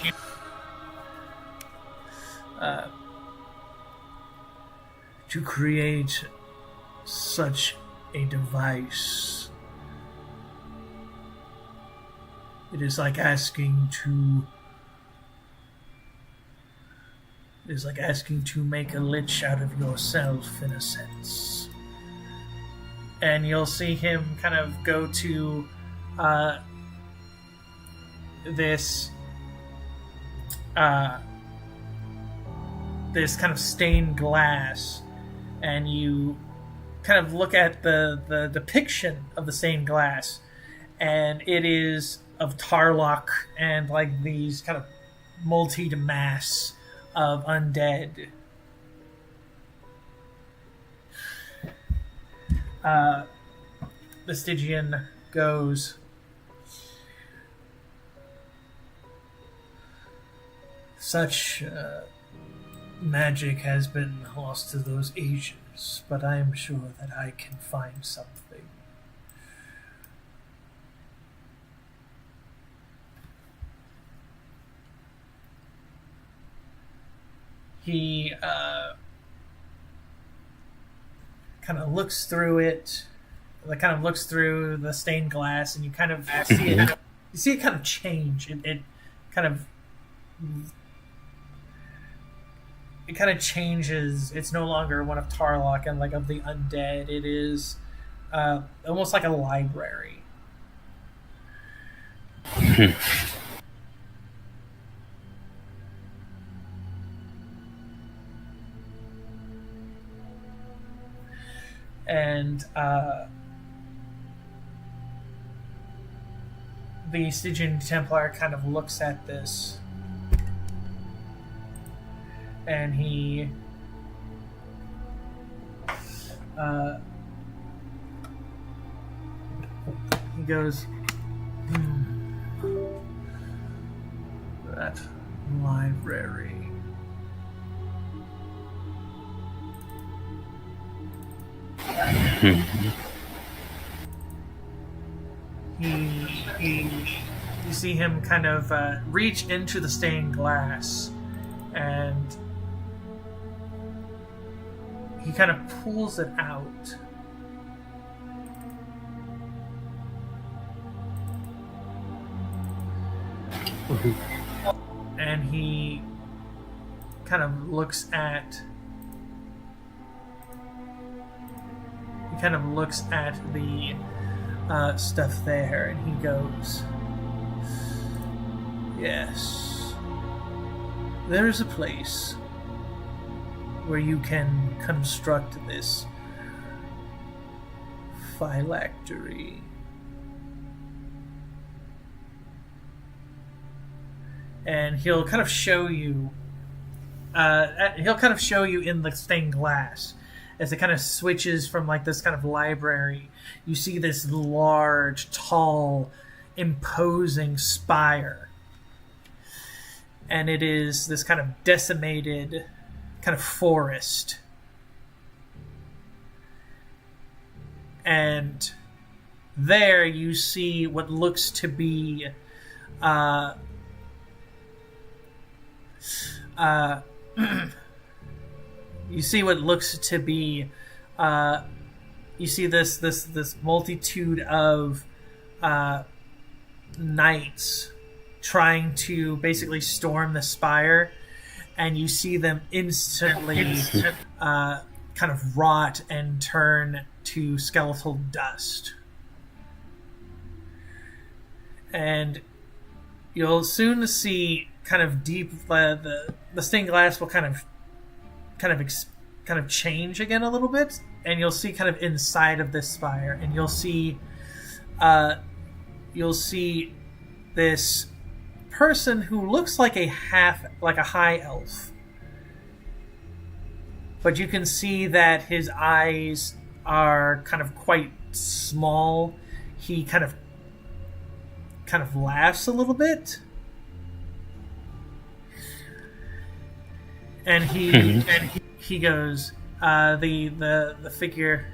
to create such a device, it is like asking to make a lich out of yourself, in a sense. And you'll see him kind of go to this kind of stained glass, and you kind of look at the depiction of the stained glass, and it is of Tarloc and like these kind of multi mass of undead. The Stygian goes, such magic has been lost to those ages, but I am sure that I can find something. He kind of looks through it, kind of looks through the stained glass, and you kind of see it. You see it kind of change. It kind of changes. It's no longer one of Tarloc and like of the undead. It is almost like a library. And the Stygian Templar kind of looks at this, and he goes, that library. You see him kind of reach into the stained glass, and he kind of pulls it out. And he kind of looks at kind of looks at the stuff there, and he goes, "Yes, there is a place where you can construct this phylactery." And he'll kind of show you. He'll kind of show you in the stained glass as it kind of switches from like this kind of library. You see this large, tall, imposing spire, and it is this kind of decimated kind of forest. And there you see what looks to be you see what looks to be you see this multitude of knights trying to basically storm the spire, and you see them instantly kind of rot and turn to skeletal dust. And you'll soon see kind of deep the stained glass will kind of change again a little bit, and you'll see kind of inside of this spire, and you'll see this person who looks like a high elf, but you can see that his eyes are kind of quite small. He kind of laughs a little bit. And he goes, the figure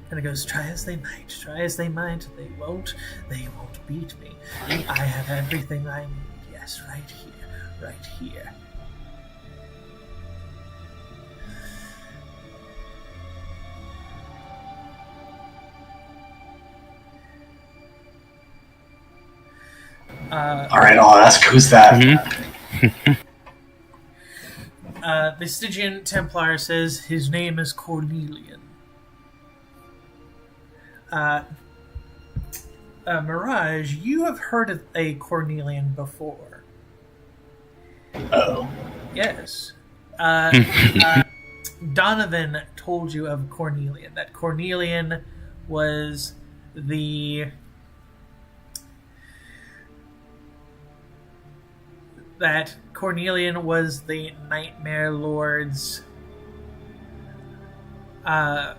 kind of goes, try as they might, they won't beat me. I have everything I need, yes, right here. Alright, I'll ask, who's that? The Stygian Templar says his name is Cornelian. Mirage, you have heard of a Cornelian before. Oh. Yes. Donovan told you of Cornelian. That Cornelian was the Nightmare Lord's what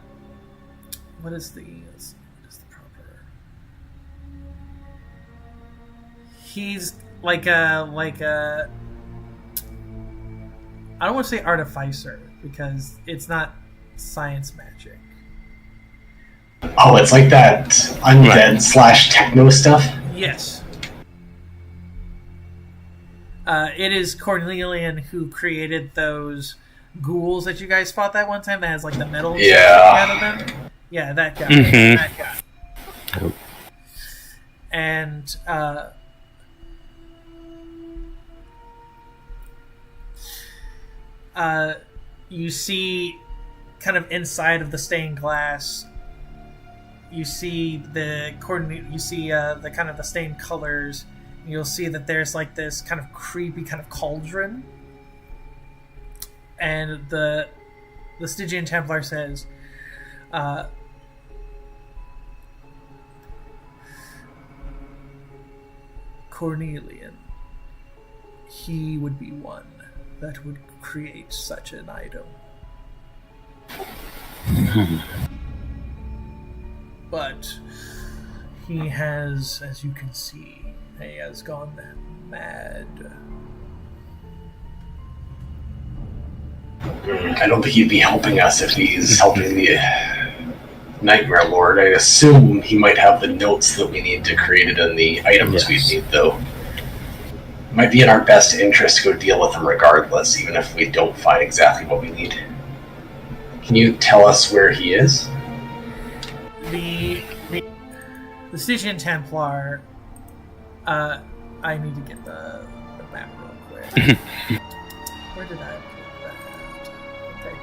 is the proper, he's like a I don't want to say artificer because it's not science magic. Oh, it's like that undead / techno stuff? Yes. It is Cornelian who created those ghouls that you guys fought that one time that has like the metal sticking out of them. Yeah, that guy. Mm-hmm. That guy. And you see kind of inside of the stained glass, you see the kind of the stained colors. You'll see that there's like this kind of creepy kind of cauldron, and the Stygian Templar says, Cornelian, he would be one that would create such an item. But he has, as you can see, he has gone mad. I don't think he'd be helping us if he's helping the Nightmare Lord. I assume he might have the notes that we need to create it and the items we need, though. Might be in our best interest to go deal with him regardless, even if we don't find exactly what we need. Can you tell us where he is? The Stygian Templar. I need to get the map real quick. Where did I put that? Okay.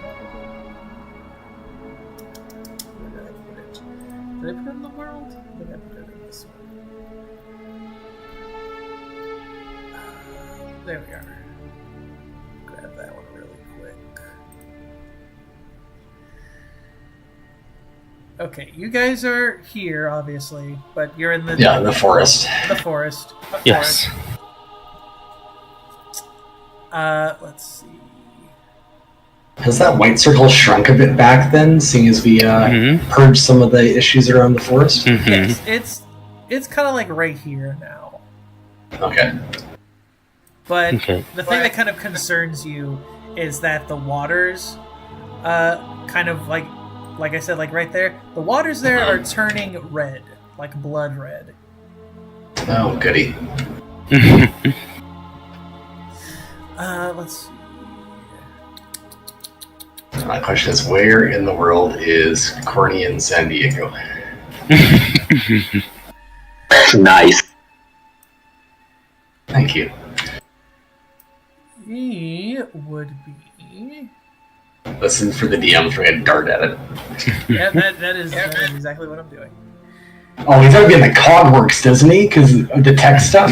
Where did I put it? Did I put it in the world? I think I put it in this one. There we are. Grab that one really quick. Okay, you guys are here, obviously, but you're in the the forest. The forest. Yes. Let's see. Has that white circle shrunk a bit back then, seeing as we purged some of the issues around the forest? Yes, it's kind of like right here now. Okay. But the thing that kind of concerns you is that the waters, kind of like I said, like right there, the waters there are turning red, like blood red. Oh, goody. Let's see. My question is, where in the world is Corny and San Diego? Nice. Thank you. He would be. Listen for the DM throwing a dart at it. Yeah, that is exactly what I'm doing. Oh, he's gotta be in the Cogworks, doesn't he? Because of the tech stuff?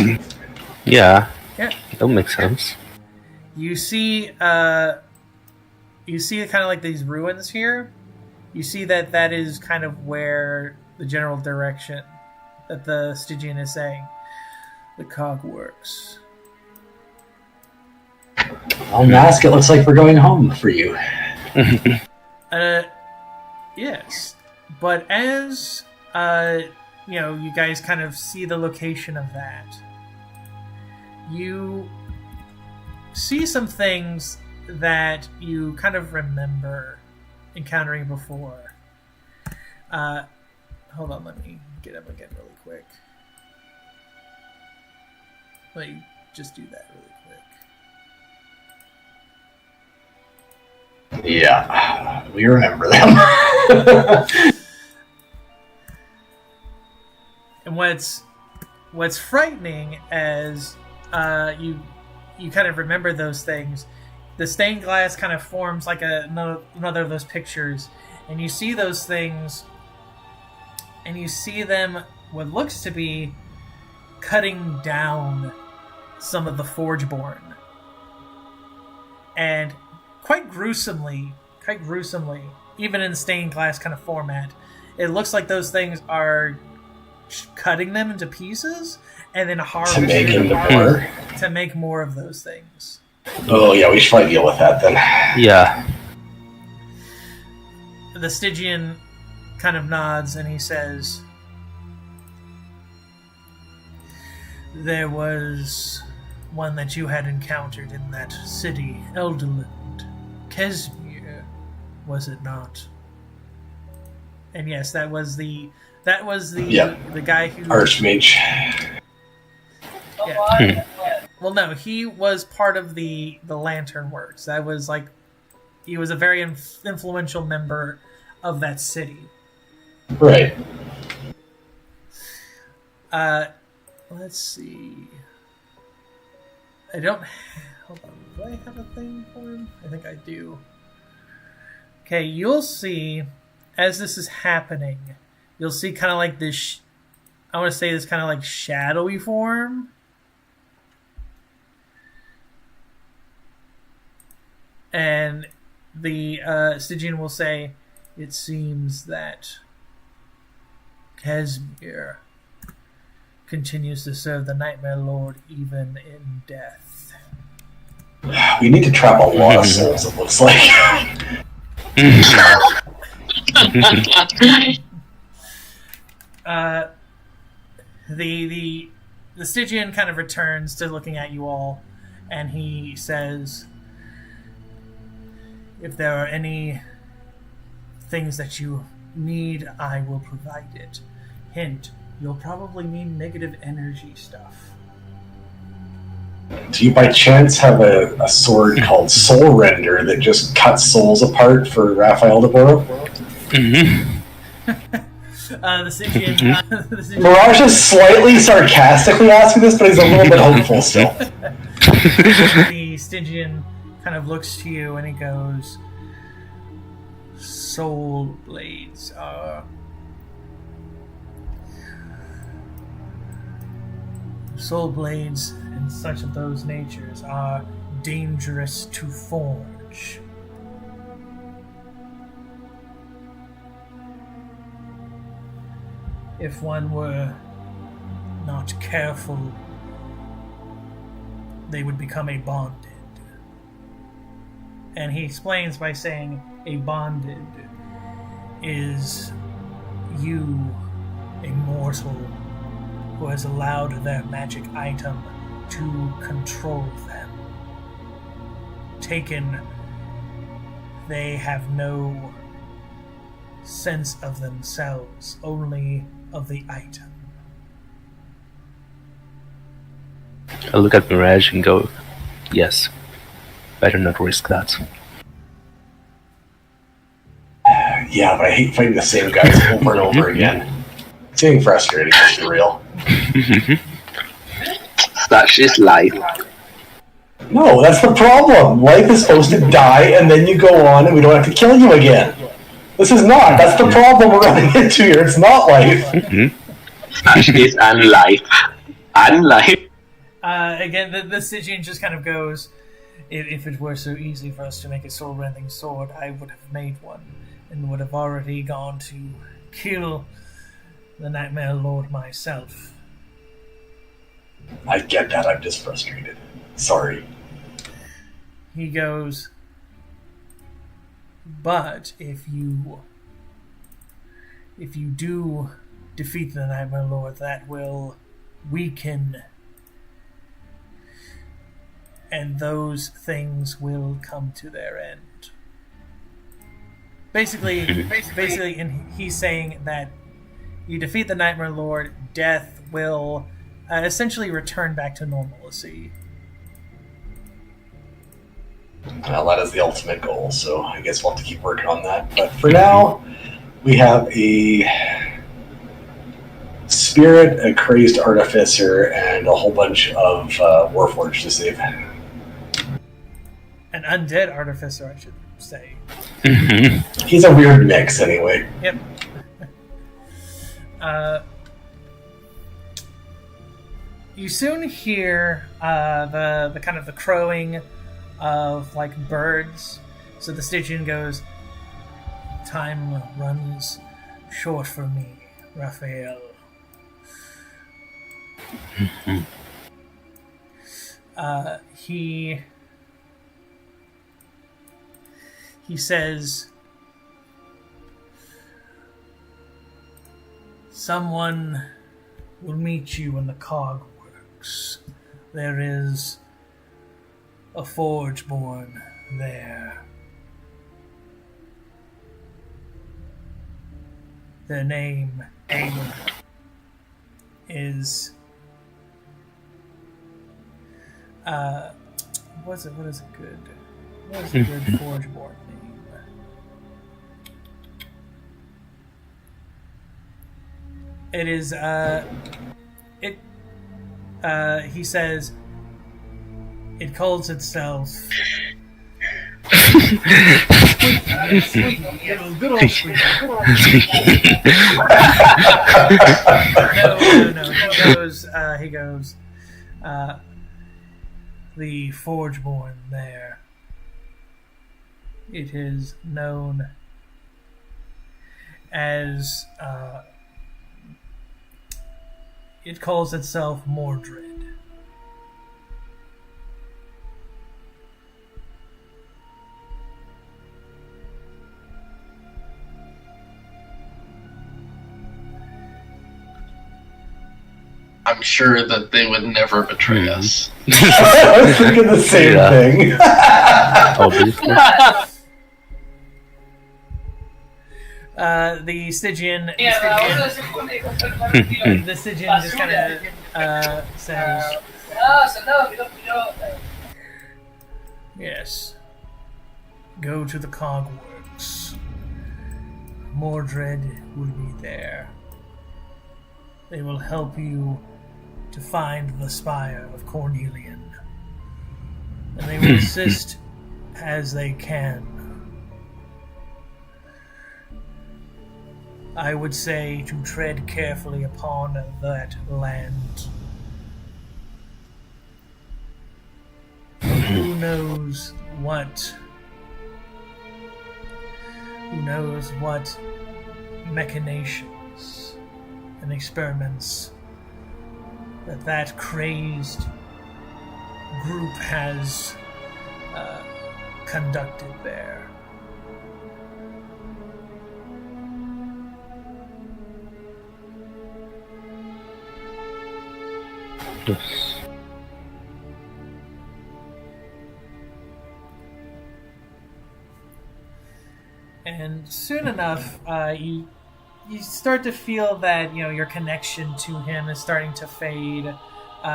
Yeah. Yeah. That makes sense. You see kind of like these ruins here. You see that is kind of where the general direction that the Stygian is saying. The Cogworks. Well, Mask, it looks like we're going home for you. Yes. But as, you guys kind of see the location of that, you see some things that you kind of remember encountering before. Hold on, let me get them again really quick. Let me just do that really quick. Yeah, we remember them. And what's frightening as you kind of remember those things, the stained glass kind of forms like another of those pictures, and you see those things, and you see them what looks to be cutting down some of the Forgeborn, and quite gruesomely, even in stained glass kind of format, it looks like those things are cutting them into pieces and then harvesting to make more of those things. Oh yeah, we should probably deal with that then. Yeah. The Stygian kind of nods and he says, "There was one that you had encountered in that city, Elderland. Kesmir, was it not?" And yes, that was the guy who Archmage. Yeah. Well, no, he was part of the Lantern Works. That was like, he was a very influential member of that city. Right. Let's see. I don't. Hold on. Do I have a thing for him? I think I do. Okay, you'll see as this is happening. You'll see kind of like this. I want to say this kind of like shadowy form. And the Stygian will say, "It seems that Kesmir continues to serve the Nightmare Lord even in death." We need to trap a lot of souls, it looks like. The Stygian kind of returns to looking at you all, and he says, "If there are any things that you need, I will provide it. Hint, you'll probably need negative energy stuff." Do you by chance have a sword called Soul Render that just cuts souls apart for Raphael to borrow? The Stygian... Mirage is slightly sarcastically asking this, but he's a little bit hopeful still. The Stygian kind of looks to you and he goes, "Soul blades are Soul blades and such of those natures are dangerous to forge. If one were not careful, they would become a bonded. And he explains by saying a bonded is you, a mortal, who has allowed their magic item to control them. Taken, they have no sense of themselves, only of the item. I look at Mirage and go, yes, better not risk that. Yeah, but I hate fighting the same guys over and over again. It's getting frustrating, to be real. Such is life. No, that's the problem. Life is supposed to die, and then you go on, and we don't have to kill you again. This is not. That's the problem we're running into here. It's not life. Such is unlife. Unlife. Again, the Stygian just kind of goes, if it were so easy for us to make a soul-rending sword, I would have made one, and would have already gone to kill the Nightmare Lord myself. I get that. I'm just frustrated. Sorry. He goes, but if you do defeat the Nightmare Lord, that will weaken, and those things will come to their end. Basically, and he's saying that you defeat the Nightmare Lord, death will essentially return back to normalcy. Well, that is the ultimate goal, so I guess we'll have to keep working on that. But for now, we have a spirit, a crazed artificer, and a whole bunch of Warforged to save. An undead artificer, I should say. He's a weird mix, anyway. Yep. You soon hear the kind of the crowing of like birds. So the Stygian goes, "Time runs short for me, Raphael." He says, "Someone will meet you in the cogworks. There is a Forgeborn there. Their name is what is a good Forgeborn name? It is he says it calls itself good old Squeaky. No. He goes, the Forgeborn there. It is known as, it calls itself Mordred. I'm sure that they would never betray us. I was thinking the same thing. Obviously. The Stygian just kind of says, "Yes, go to the cogworks. Mordred will be there. They will help you to find the spire of Cornelian, and they will assist as they can. I would say to tread carefully upon that land. who knows what machinations and experiments that crazed group has conducted there. Yes. And soon enough, you start to feel that your connection to him is starting to fade.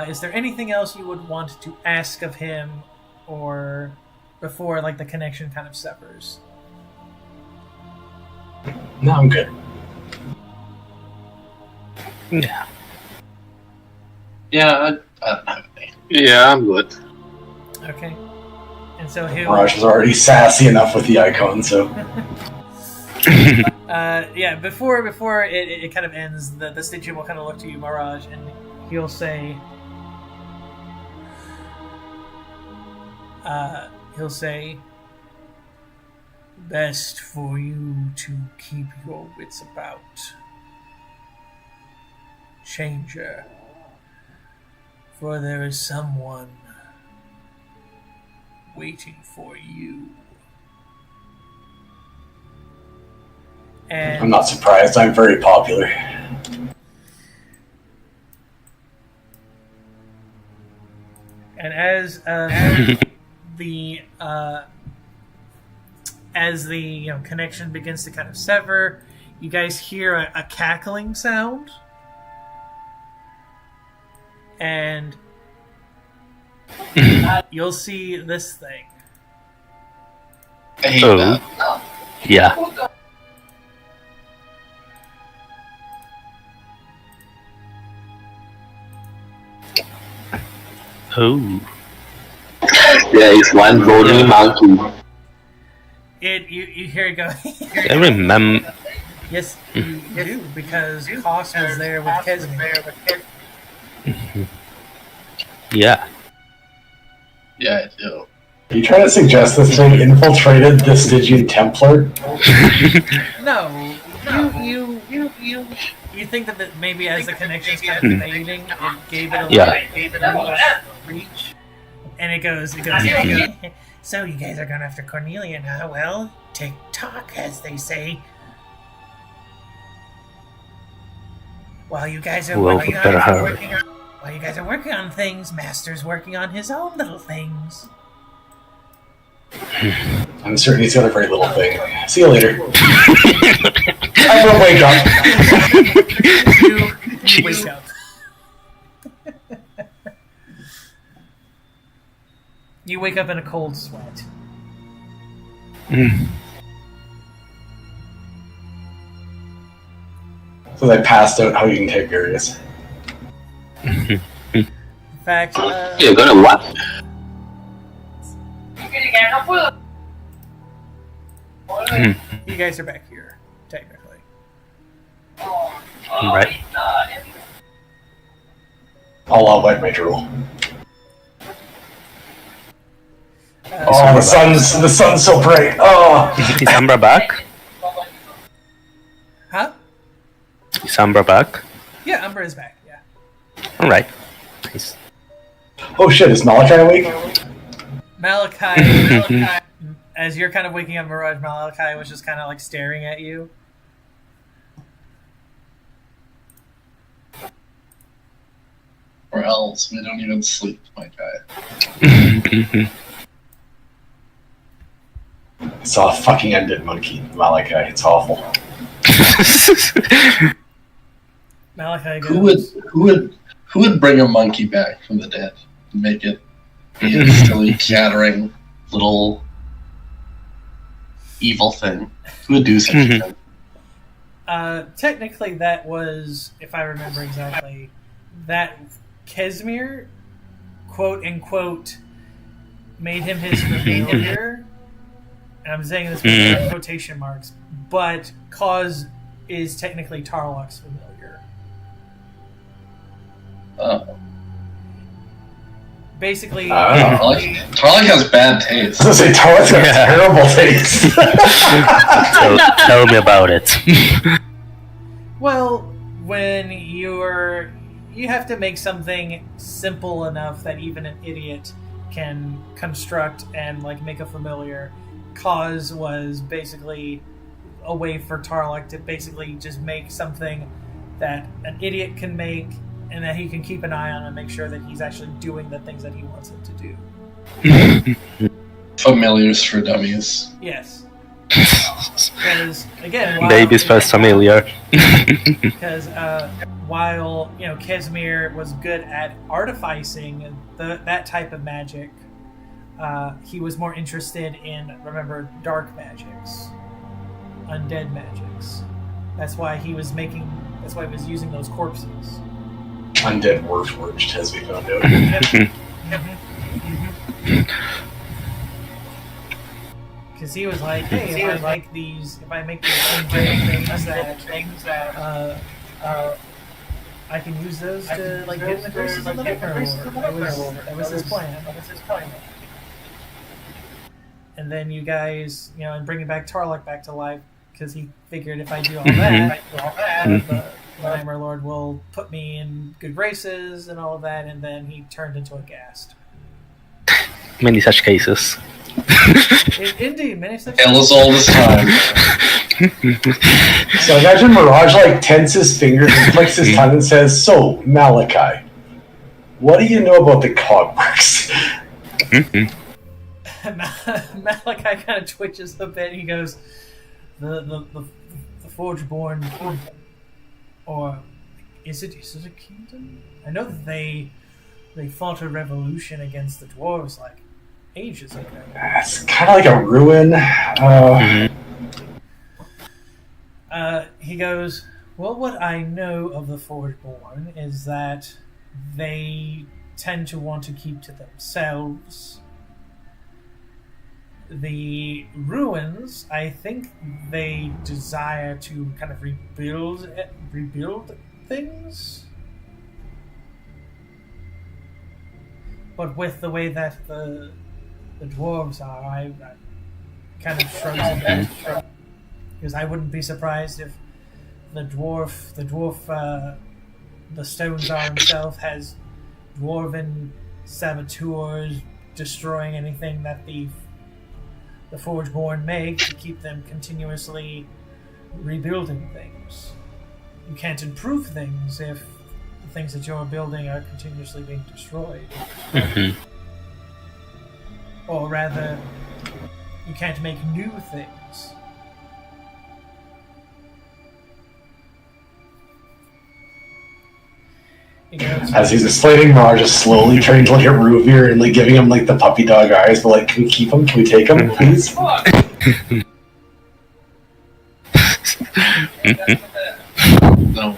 Is there anything else you would want to ask of him, or before the connection kind of severs? No, I'm good. Yeah. Yeah, I don't have anything. Yeah, I'm good. Okay. And so he'll... Mirage is already sassy enough with the icon, so... before it kind of ends, the Stygian will kind of look to you, Mirage, and he'll say... best for you to keep your wits about. Changer. For there is someone waiting for you. And I'm not surprised, I'm very popular. And as the connection begins to kind of sever, you guys hear a cackling sound, and you'll see this thing. I hate Oh. that. Yeah. Oh. There is one bony monkey. You hear it go. I remember. Yes, you do, because Koss was there with Kesmir. Yeah. Yeah, I do. Are you trying to suggest this thing infiltrated the Stygian Templar? No, you think that maybe as the connection's kind of fading, it gave it a little reach, and it goes. So you guys are going after Cornelia now? Well, tick tock, as they say. While you guys are Well, working better hurry. while you guys are working on things, Master's working on his own little things. I'm certain he's got a very little thing. See you later. I will wake up. You wake up. You wake up in a cold sweat. So they passed out how you can Tiberius. In fact, You're gonna what? you guys are back here, technically. Right. I'll wet my drool. Uh, Oh, the sun's so bright. Oh, Is Ambra back? Huh? Is Ambra back? Yeah, Umbra is back, yeah. Alright. Nice. oh shit! Is Malachi awake? Malachi, as you're kind of waking up, Mirage, Malachi was just kind of staring at you. Or else we don't even sleep, my guy. I saw a fucking ended monkey, Malachi. It's awful. Malachi Who goes, would bring a monkey back from the dead and make it be a silly, chattering little evil thing? Who would do such a thing? technically that was, if I remember exactly, that Kesmir, quote unquote, made him his familiar. And I'm saying this with quotation marks, but Cause is technically Tarloc's familiar. basically, Tarloc has bad taste. I was gonna say, Tarloc's got terrible taste. Tell me about it. well, when you have to make something simple enough that even an idiot can construct and like make a familiar. Cause was basically a way for Tarloc to basically just make something that an idiot can make and that he can keep an eye on and make sure that he's actually doing the things that he wants it to do. Familiars for dummies. Yes. Because again, Baby's first familiar. Because while Casimir was good at artificing that type of magic, he was more interested in dark magics, undead magics. That's why he was using those corpses. Undead Warforged, as we found out. Because he was like, hey, if I make these undead things that I can use those to like get the curses of the Necrolord. That was his plan. And then you guys, and bringing back Tarloc back to life, because he figured if I do all that, the Nightmare Lord will put me in good graces and all of that, and then he turned into a ghast. Many such cases. Indeed, many such Tales all this time. So imagine Mirage like tenses his fingers and flicks his tongue and says, "So, Malachi, what do you know about the cogworks?" Malachi kind of twitches a bit. He goes, "The Forgeborn, or is it a kingdom? I know that they fought a revolution against the dwarves like ages ago." It's kind of like a ruin. He goes, "Well, what I know of the Forgeborn is that they tend to want to keep to themselves. The ruins, I think they desire to kind of rebuild things. But with the way that the dwarves are, I kind of shrugged it off. Because I wouldn't be surprised if the Stone Czar himself has dwarven saboteurs destroying anything that the Forgeborn make to keep them continuously rebuilding things. You can't improve things if the things that you're building are continuously being destroyed. Or rather, you can't make new things. As he's explaining, Mirage is slowly turning to look at Ruvir and like giving him like the puppy dog eyes, but like, can we keep him? Can we take him, please? No.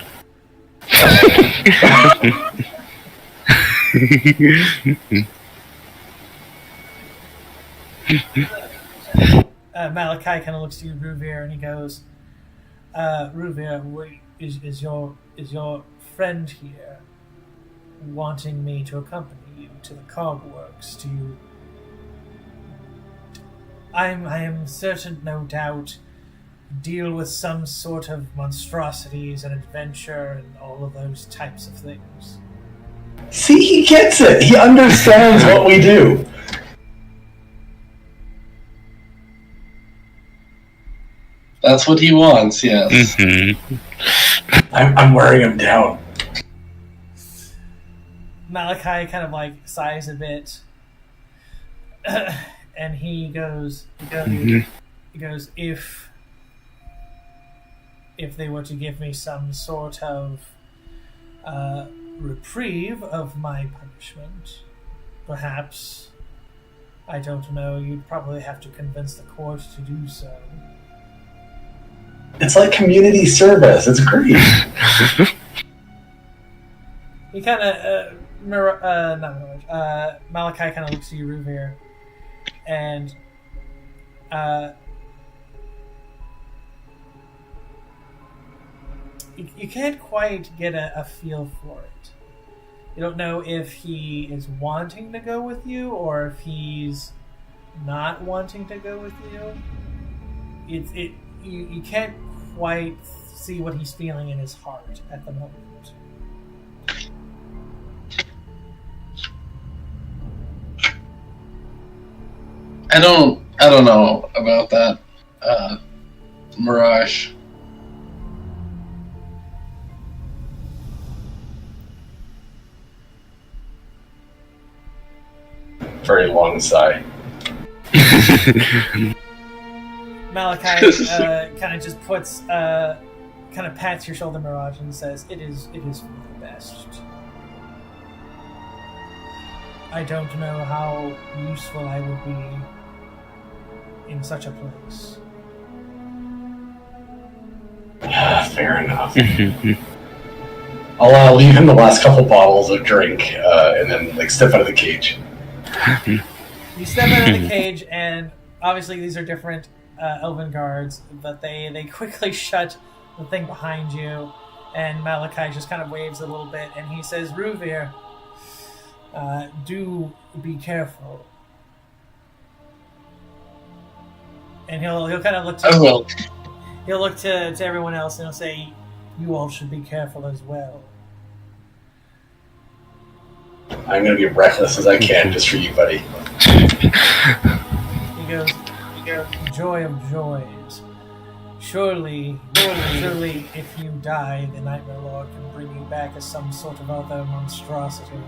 Malachi kind of looks to you, Ruvir, and he goes, "Ruvir, is your friend here wanting me to accompany you to the cogworks to? I am certain, no doubt, deal with some sort of monstrosities and adventure and all of those types of things." See, he gets it. He understands what we do. That's what he wants, yes. I'm wearing him down. Malachi kind of like sighs a bit, and he goes, if they were to give me some sort of reprieve of my punishment, perhaps, I don't know, you'd probably have to convince the court to do so. It's like community service. It's great. He kind of, Malachi kind of looks at you, Ruvir, and you can't quite get a feel for it. You don't know if he is wanting to go with you or if he's not wanting to go with you. You can't quite see what he's feeling in his heart at the moment. I don't know about that, Mirage. Very long sigh. Malachi kind of just puts, kind of pats your shoulder, Mirage, and says, "It is for the best. I don't know how useful I would be in such a place." Fair enough. I'll leave him the last couple bottles of drink, and then step out of the cage. You step out of the cage, and obviously these are different elven guards, but they quickly shut the thing behind you, and Malachi just kind of waves a little bit, and he says, "Ruvir, do be careful." And he'll kind of look to I will. He'll look to everyone else and he'll say, "You all should be careful as well." I'm going to be reckless as I can just for you, buddy. He goes, "Joy of joys. Surely, if you die, the Nightmare Lord can bring you back as some sort of other monstrosity."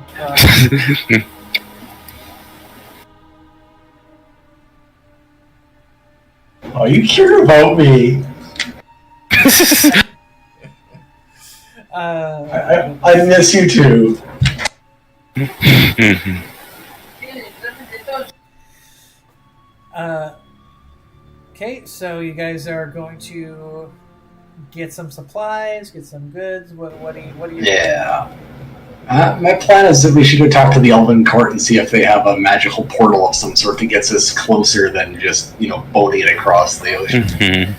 Oh, you care about me. I miss you too. Okay, so you guys are going to get some supplies, get some goods. What do you? Yeah. My plan is that we should go talk to the Elven Court and see if they have a magical portal of some sort that gets us closer than just, boating it across the ocean. Okay,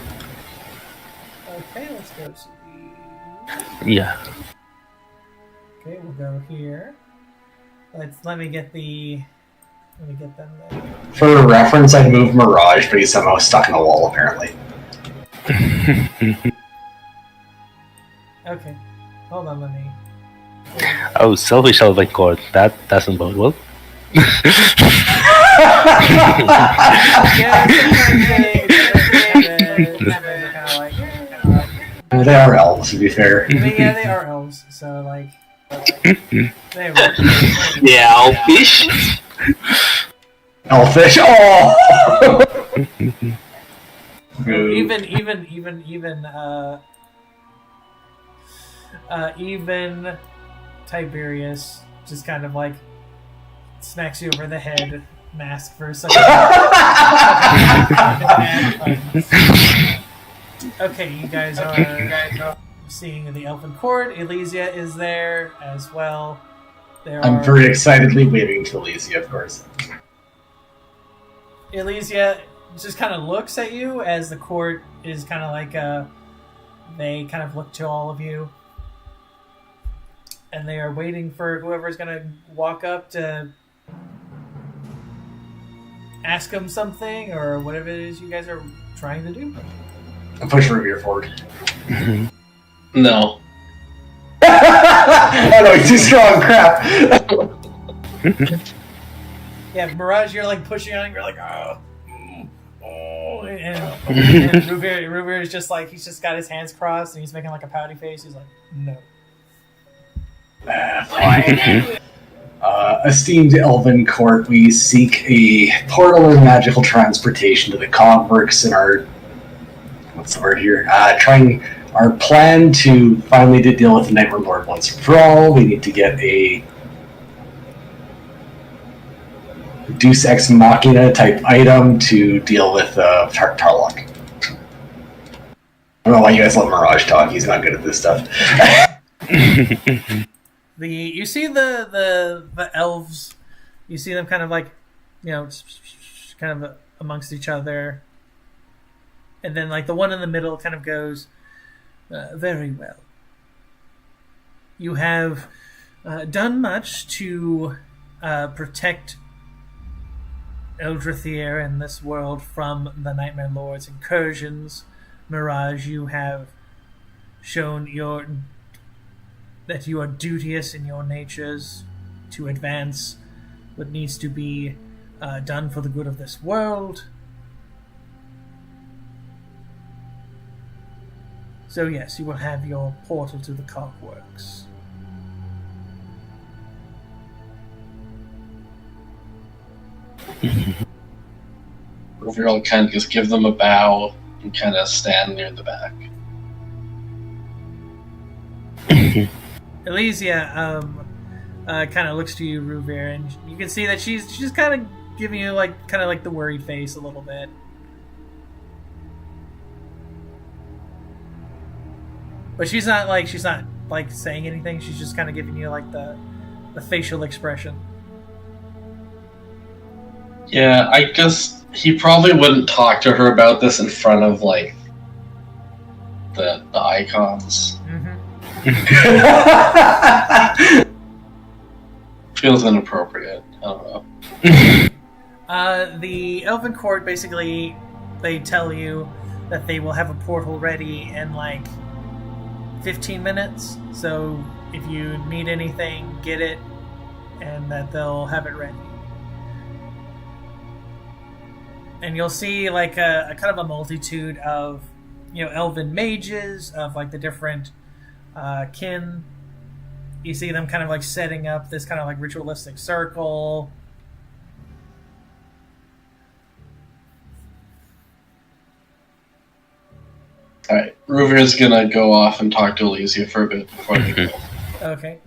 let's go to the. Yeah. Okay, we'll go here. Let me get them there. For reference, I moved Mirage, but he's somehow stuck in a wall, apparently. Okay, hold on, let me. Oh, selfish Elven Court. That doesn't bode well. They are elves, to be fair. I mean, yeah, they are elves, so they were. Yeah, elfish. Elfish. Oh. Even Tiberius just kind of smacks you over the head, mask for a second. Okay, you guys are seeing the Elven Court. Elysia is there as well. I'm very excitedly waving to Elysia, of course. Elysia just kind of looks at you as the court is kind of they kind of look to all of you. And they are waiting for whoever's going to walk up to ask them something or whatever it is you guys are trying to do. I'll push Ruvir forward. No. Oh no, he's too strong, crap! Yeah, Mirage, you're pushing on him, you're and Ruvir is just he's just got his hands crossed and he's making a pouty face. He's like, no. Esteemed Elven Court, we seek a portal or magical transportation to the converts in our... What's the word here? Trying our plan to finally deal with the Nightmare Lord once and for all. We need to get a Deus Ex Machina type item to deal with Tarloc. I don't know why you guys let Mirage talk. He's not good at this stuff. You see the elves. You see them kind of kind of amongst each other, and then the one in the middle kind of goes, very well. You have done much to protect Eldrithier and this world from the Nightmare Lord's incursions. Mirage, you have shown that you are duteous in your natures to advance what needs to be done for the good of this world. So yes, you will have your portal to the Cogworks. Overall, kind of just give them a bow and kind of stand near the back. Elysia kind of looks to you, Ruvir, and you can see that she's kind of giving you like the worried face a little bit. But she's not saying anything. She's just kind of giving you like the facial expression. Yeah, I guess he probably wouldn't talk to her about this in front of like the icons. Feels inappropriate. I don't know. The Elven Court basically, they tell you that they will have a portal ready in like 15 minutes. So if you need anything, get it, and that they'll have it ready. And you'll see like a kind of a multitude of, elven mages of like the different kin. You see them kind of like setting up this kind of like ritualistic circle. Alright, Ruvir's gonna go off and talk to Elysia for a bit before they go. Okay.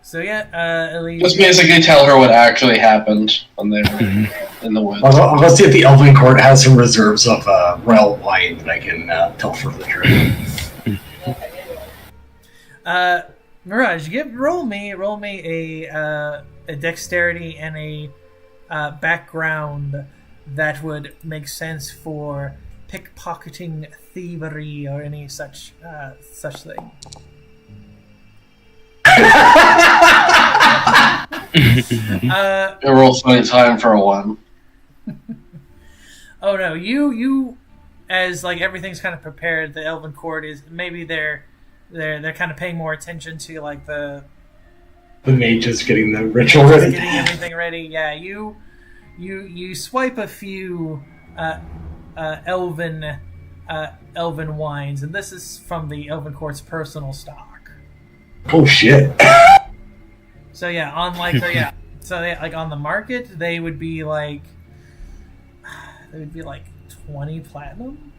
So yeah, Elysia... Just basically tell her what actually happened when they were in the woods. I'll go see if the Elven Court has some reserves of royal wine that I can tell for the trip. Mirage, roll me a dexterity and a background that would make sense for pickpocketing, thievery, or any such thing. It rolls funny time for a 1. Oh no, you as like everything's kind of prepared. The Elven Court is maybe they're kind of paying more attention to like the mages getting the ritual ready, getting everything ready. Yeah, you swipe a few elven wines, and this is from the Elven Court's personal stock. Oh shit! So yeah, on like on the market, they would be like 20 platinum.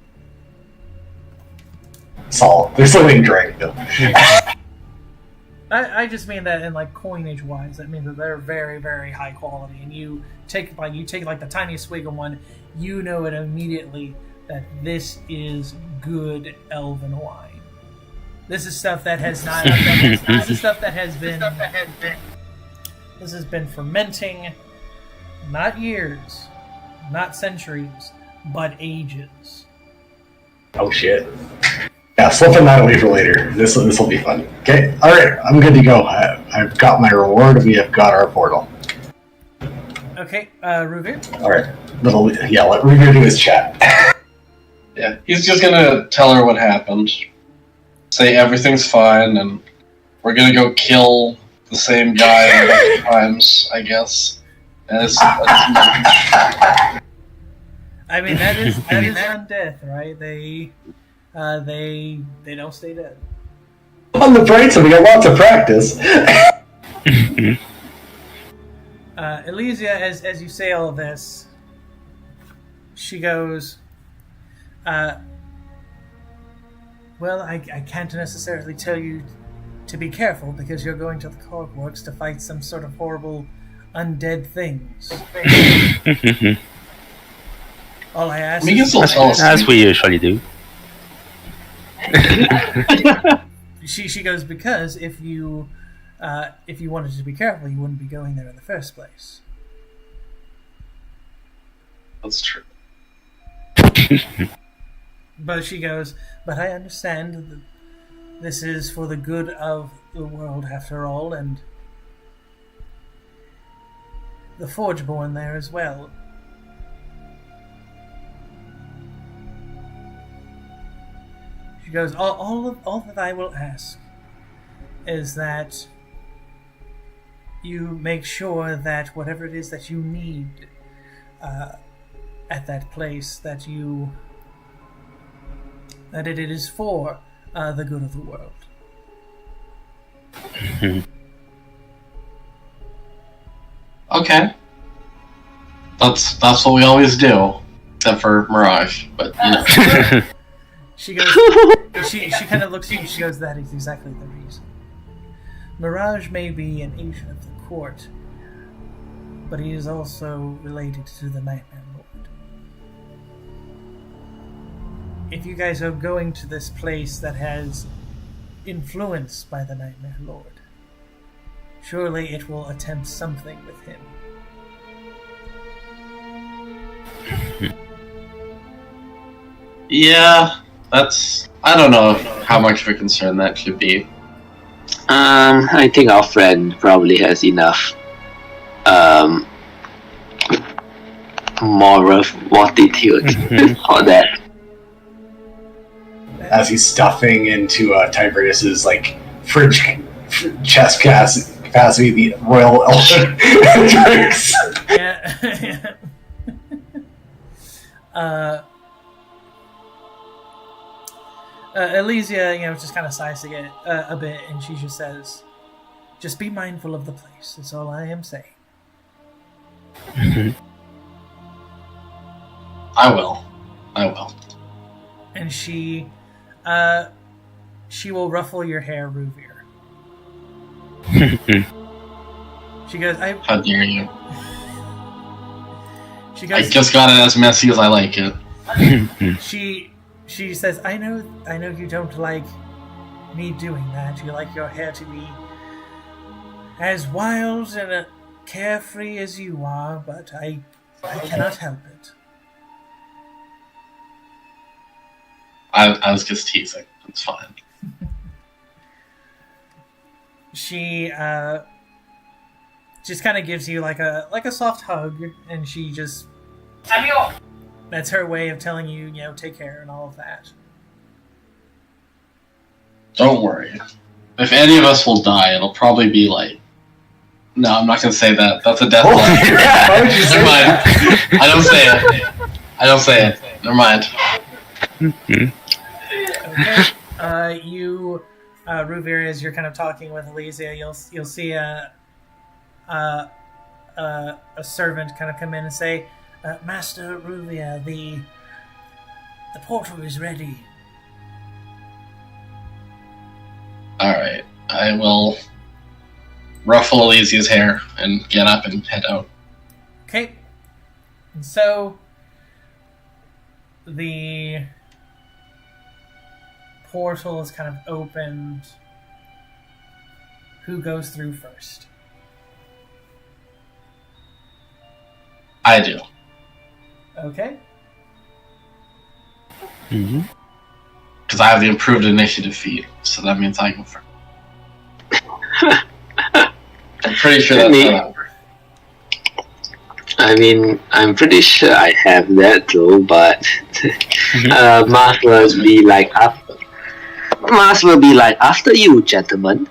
Solid. They're something drink though. I just mean that in like coinage wise, that means that they're very, very high quality, and you take like the tiniest swig of one, you know it immediately that this is good elven wine. This is stuff that has not. This is stuff that has been. This has been fermenting, not years, not centuries, but ages. Oh shit! Yeah, slipping that away for later. This will be fun. Okay, all right, I'm good to go. I've got my reward. We have got our portal. Okay, Ruvir. All right, let Ruvir do his chat. Yeah, he's just gonna tell her what happened. Say everything's fine, and we're gonna go kill the same guy 11 times, I guess. And I mean, that is on death, right? They don't stay dead. On the bright side, we got lots of practice. Elysia, as you say all of this, she goes, well, I can't necessarily tell you to be careful because you're going to the Cogworks to fight some sort of horrible undead things. All I ask is... As we usually do. She goes, because if you wanted to be careful, you wouldn't be going there in the first place. That's true. But she goes, but I understand This is for the good of the world, after all, and the Forgeborn there as well. She goes, all that I will ask is that you make sure that whatever it is that you need at that place, that it is for the good of the world. Okay. That's what we always do, except for Mirage. But you know. She goes. She kind of looks at you. She goes, "That is exactly the reason. Mirage may be an agent of the court, but he is also related to the Nightmare Lord. If you guys are going to this place that has influence by the Nightmare Lord, surely it will attempt something with him." Yeah, I don't know how much of a concern that should be. I think our friend probably has enough moral fortitude for that. As he's stuffing into Tiberius's like fridge chest capacity the royal elven drinks. Yeah. Elysia, just kind of sighs again a bit, and she just says, "Just be mindful of the place. That's all I am saying." I will. And she will ruffle your hair, Ruvir. She goes, How dare you? She I goes. just got it as messy as I like it. She says, I know you don't like me doing that. You like your hair to be as wild and carefree as you are, but I cannot help it. I was just teasing. It's fine. She just kind of gives you like a soft hug, and she just... That's her way of telling you, take care and all of that. Don't worry. If any of us will die, it'll probably be like... No, I'm not gonna say that. That's a death line. Why would you say Never mind. that? I don't say it. Never mind. Okay. You, Ruvir, as you're kind of talking with Elysia, you'll see a servant kind of come in and say, Master Ruvir, the portal is ready. Alright. I will ruffle Elysia's hair and get up and head out. Okay. And so the portal is kind of opened. Who goes through first? I do. Okay. Mm-hmm. Because I have the improved initiative feat, so that means I go first. I'm pretty sure that's how that works. I mean, I'm pretty sure I have that too, but Mars will be like after you, gentlemen.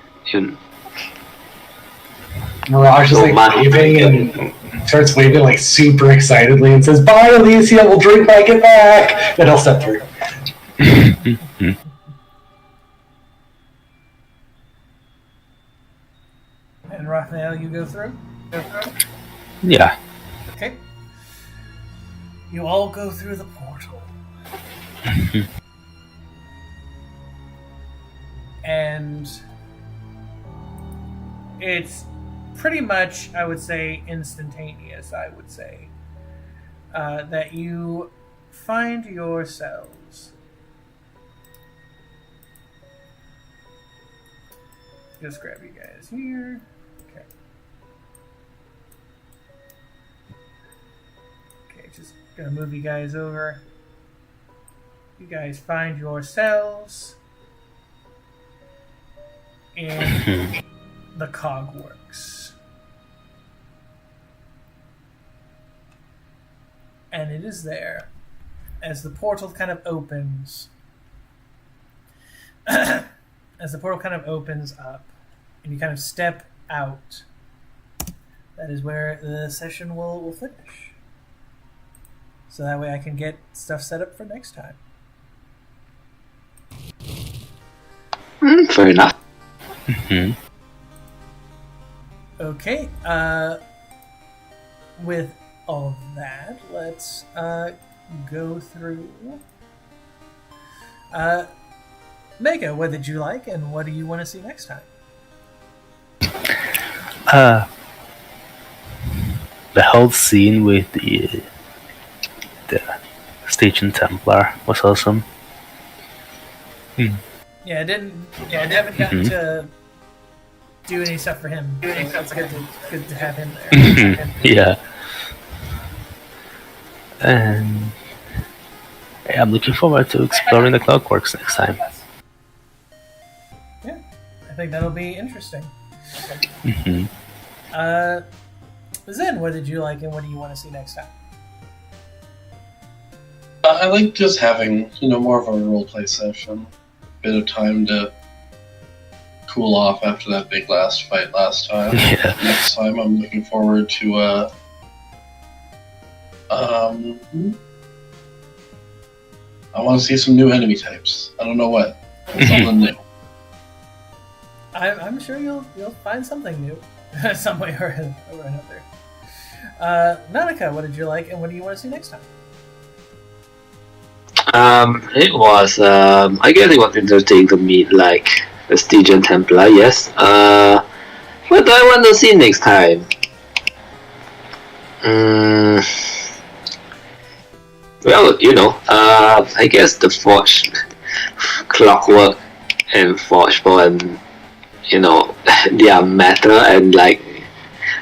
Mirage is like waving and starts waving like super excitedly and says, "Bye, Elysia, we'll drink when I get back." Then he'll step through. And Raphael, you go through? Yeah. Okay. You all go through the portal. And it's pretty much, I would say, instantaneous, that you find yourselves. Just grab you guys here. Okay. Okay, just gonna move you guys over. You guys find yourselves in the Cogworks. And it is there. As the portal kind of opens, up, and you kind of step out, that is where the session will finish. So that way I can get stuff set up for next time. Fair enough. Okay, with all of that, let's go through. Mega, what did you like, and what do you want to see next time? The whole scene with the Station Templar was awesome. Yeah, I haven't gotten to do any stuff for him. So it's good to have him there. Yeah. And I'm looking forward to exploring the Clockworks next time. Yeah, I think that'll be interesting. Zen, what did you like, and what do you want to see next time? I like just having, more of a roleplay session. Bit of time to cool off after that big last fight last time. Yeah. Next time I'm looking forward to I want to see some new enemy types. I don't know what. Something new. I'm sure you'll find something new, some way or another. Nanika, what did you like, and what do you want to see next time? It was, I guess it was interesting to meet, like, the Stygian Templar, yes. What do I want to see next time? Well, I guess the Forge Clockwork and Forgeborn, their matter, and, like,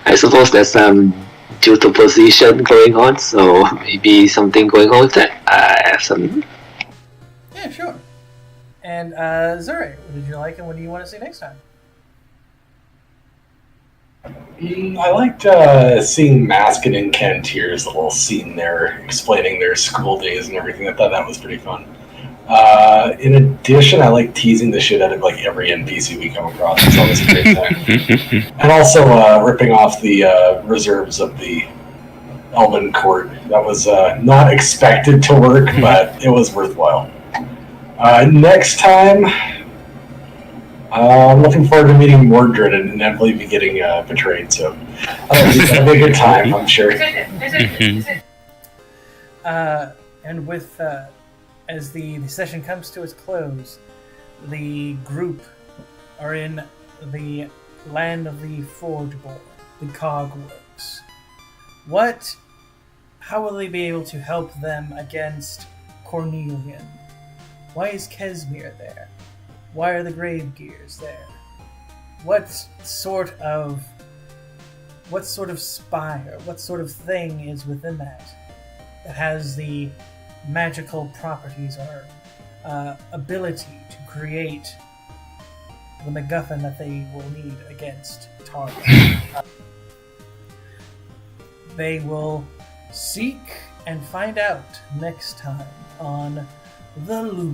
I suppose there's some juxtaposition going on, so maybe something going on with that. I have some. Yeah, sure. And Zuri, what did you like, and what do you want to see next time? I liked seeing Maskin and Kentier's little scene there, explaining their school days and everything. I thought that was pretty fun. In addition, I like teasing the shit out of like every NPC we come across. It's always a great time. And also ripping off the reserves of the Elven Court. That was not expected to work, but it was worthwhile. Next time, I'm looking forward to meeting Mordred and inevitably be getting betrayed. So that'll be a good time, I'm sure. And with as the session comes to its close, the group are in the land of the Forgeborn, the Cogworks. How will they be able to help them against Cornelian? Why is Kesmir there? Why are the Grave Gears there? What sort of spire, what sort of thing is within that has the magical properties or ability to create the MacGuffin that they will need against Tarloc? They will seek and find out next time on the Looming.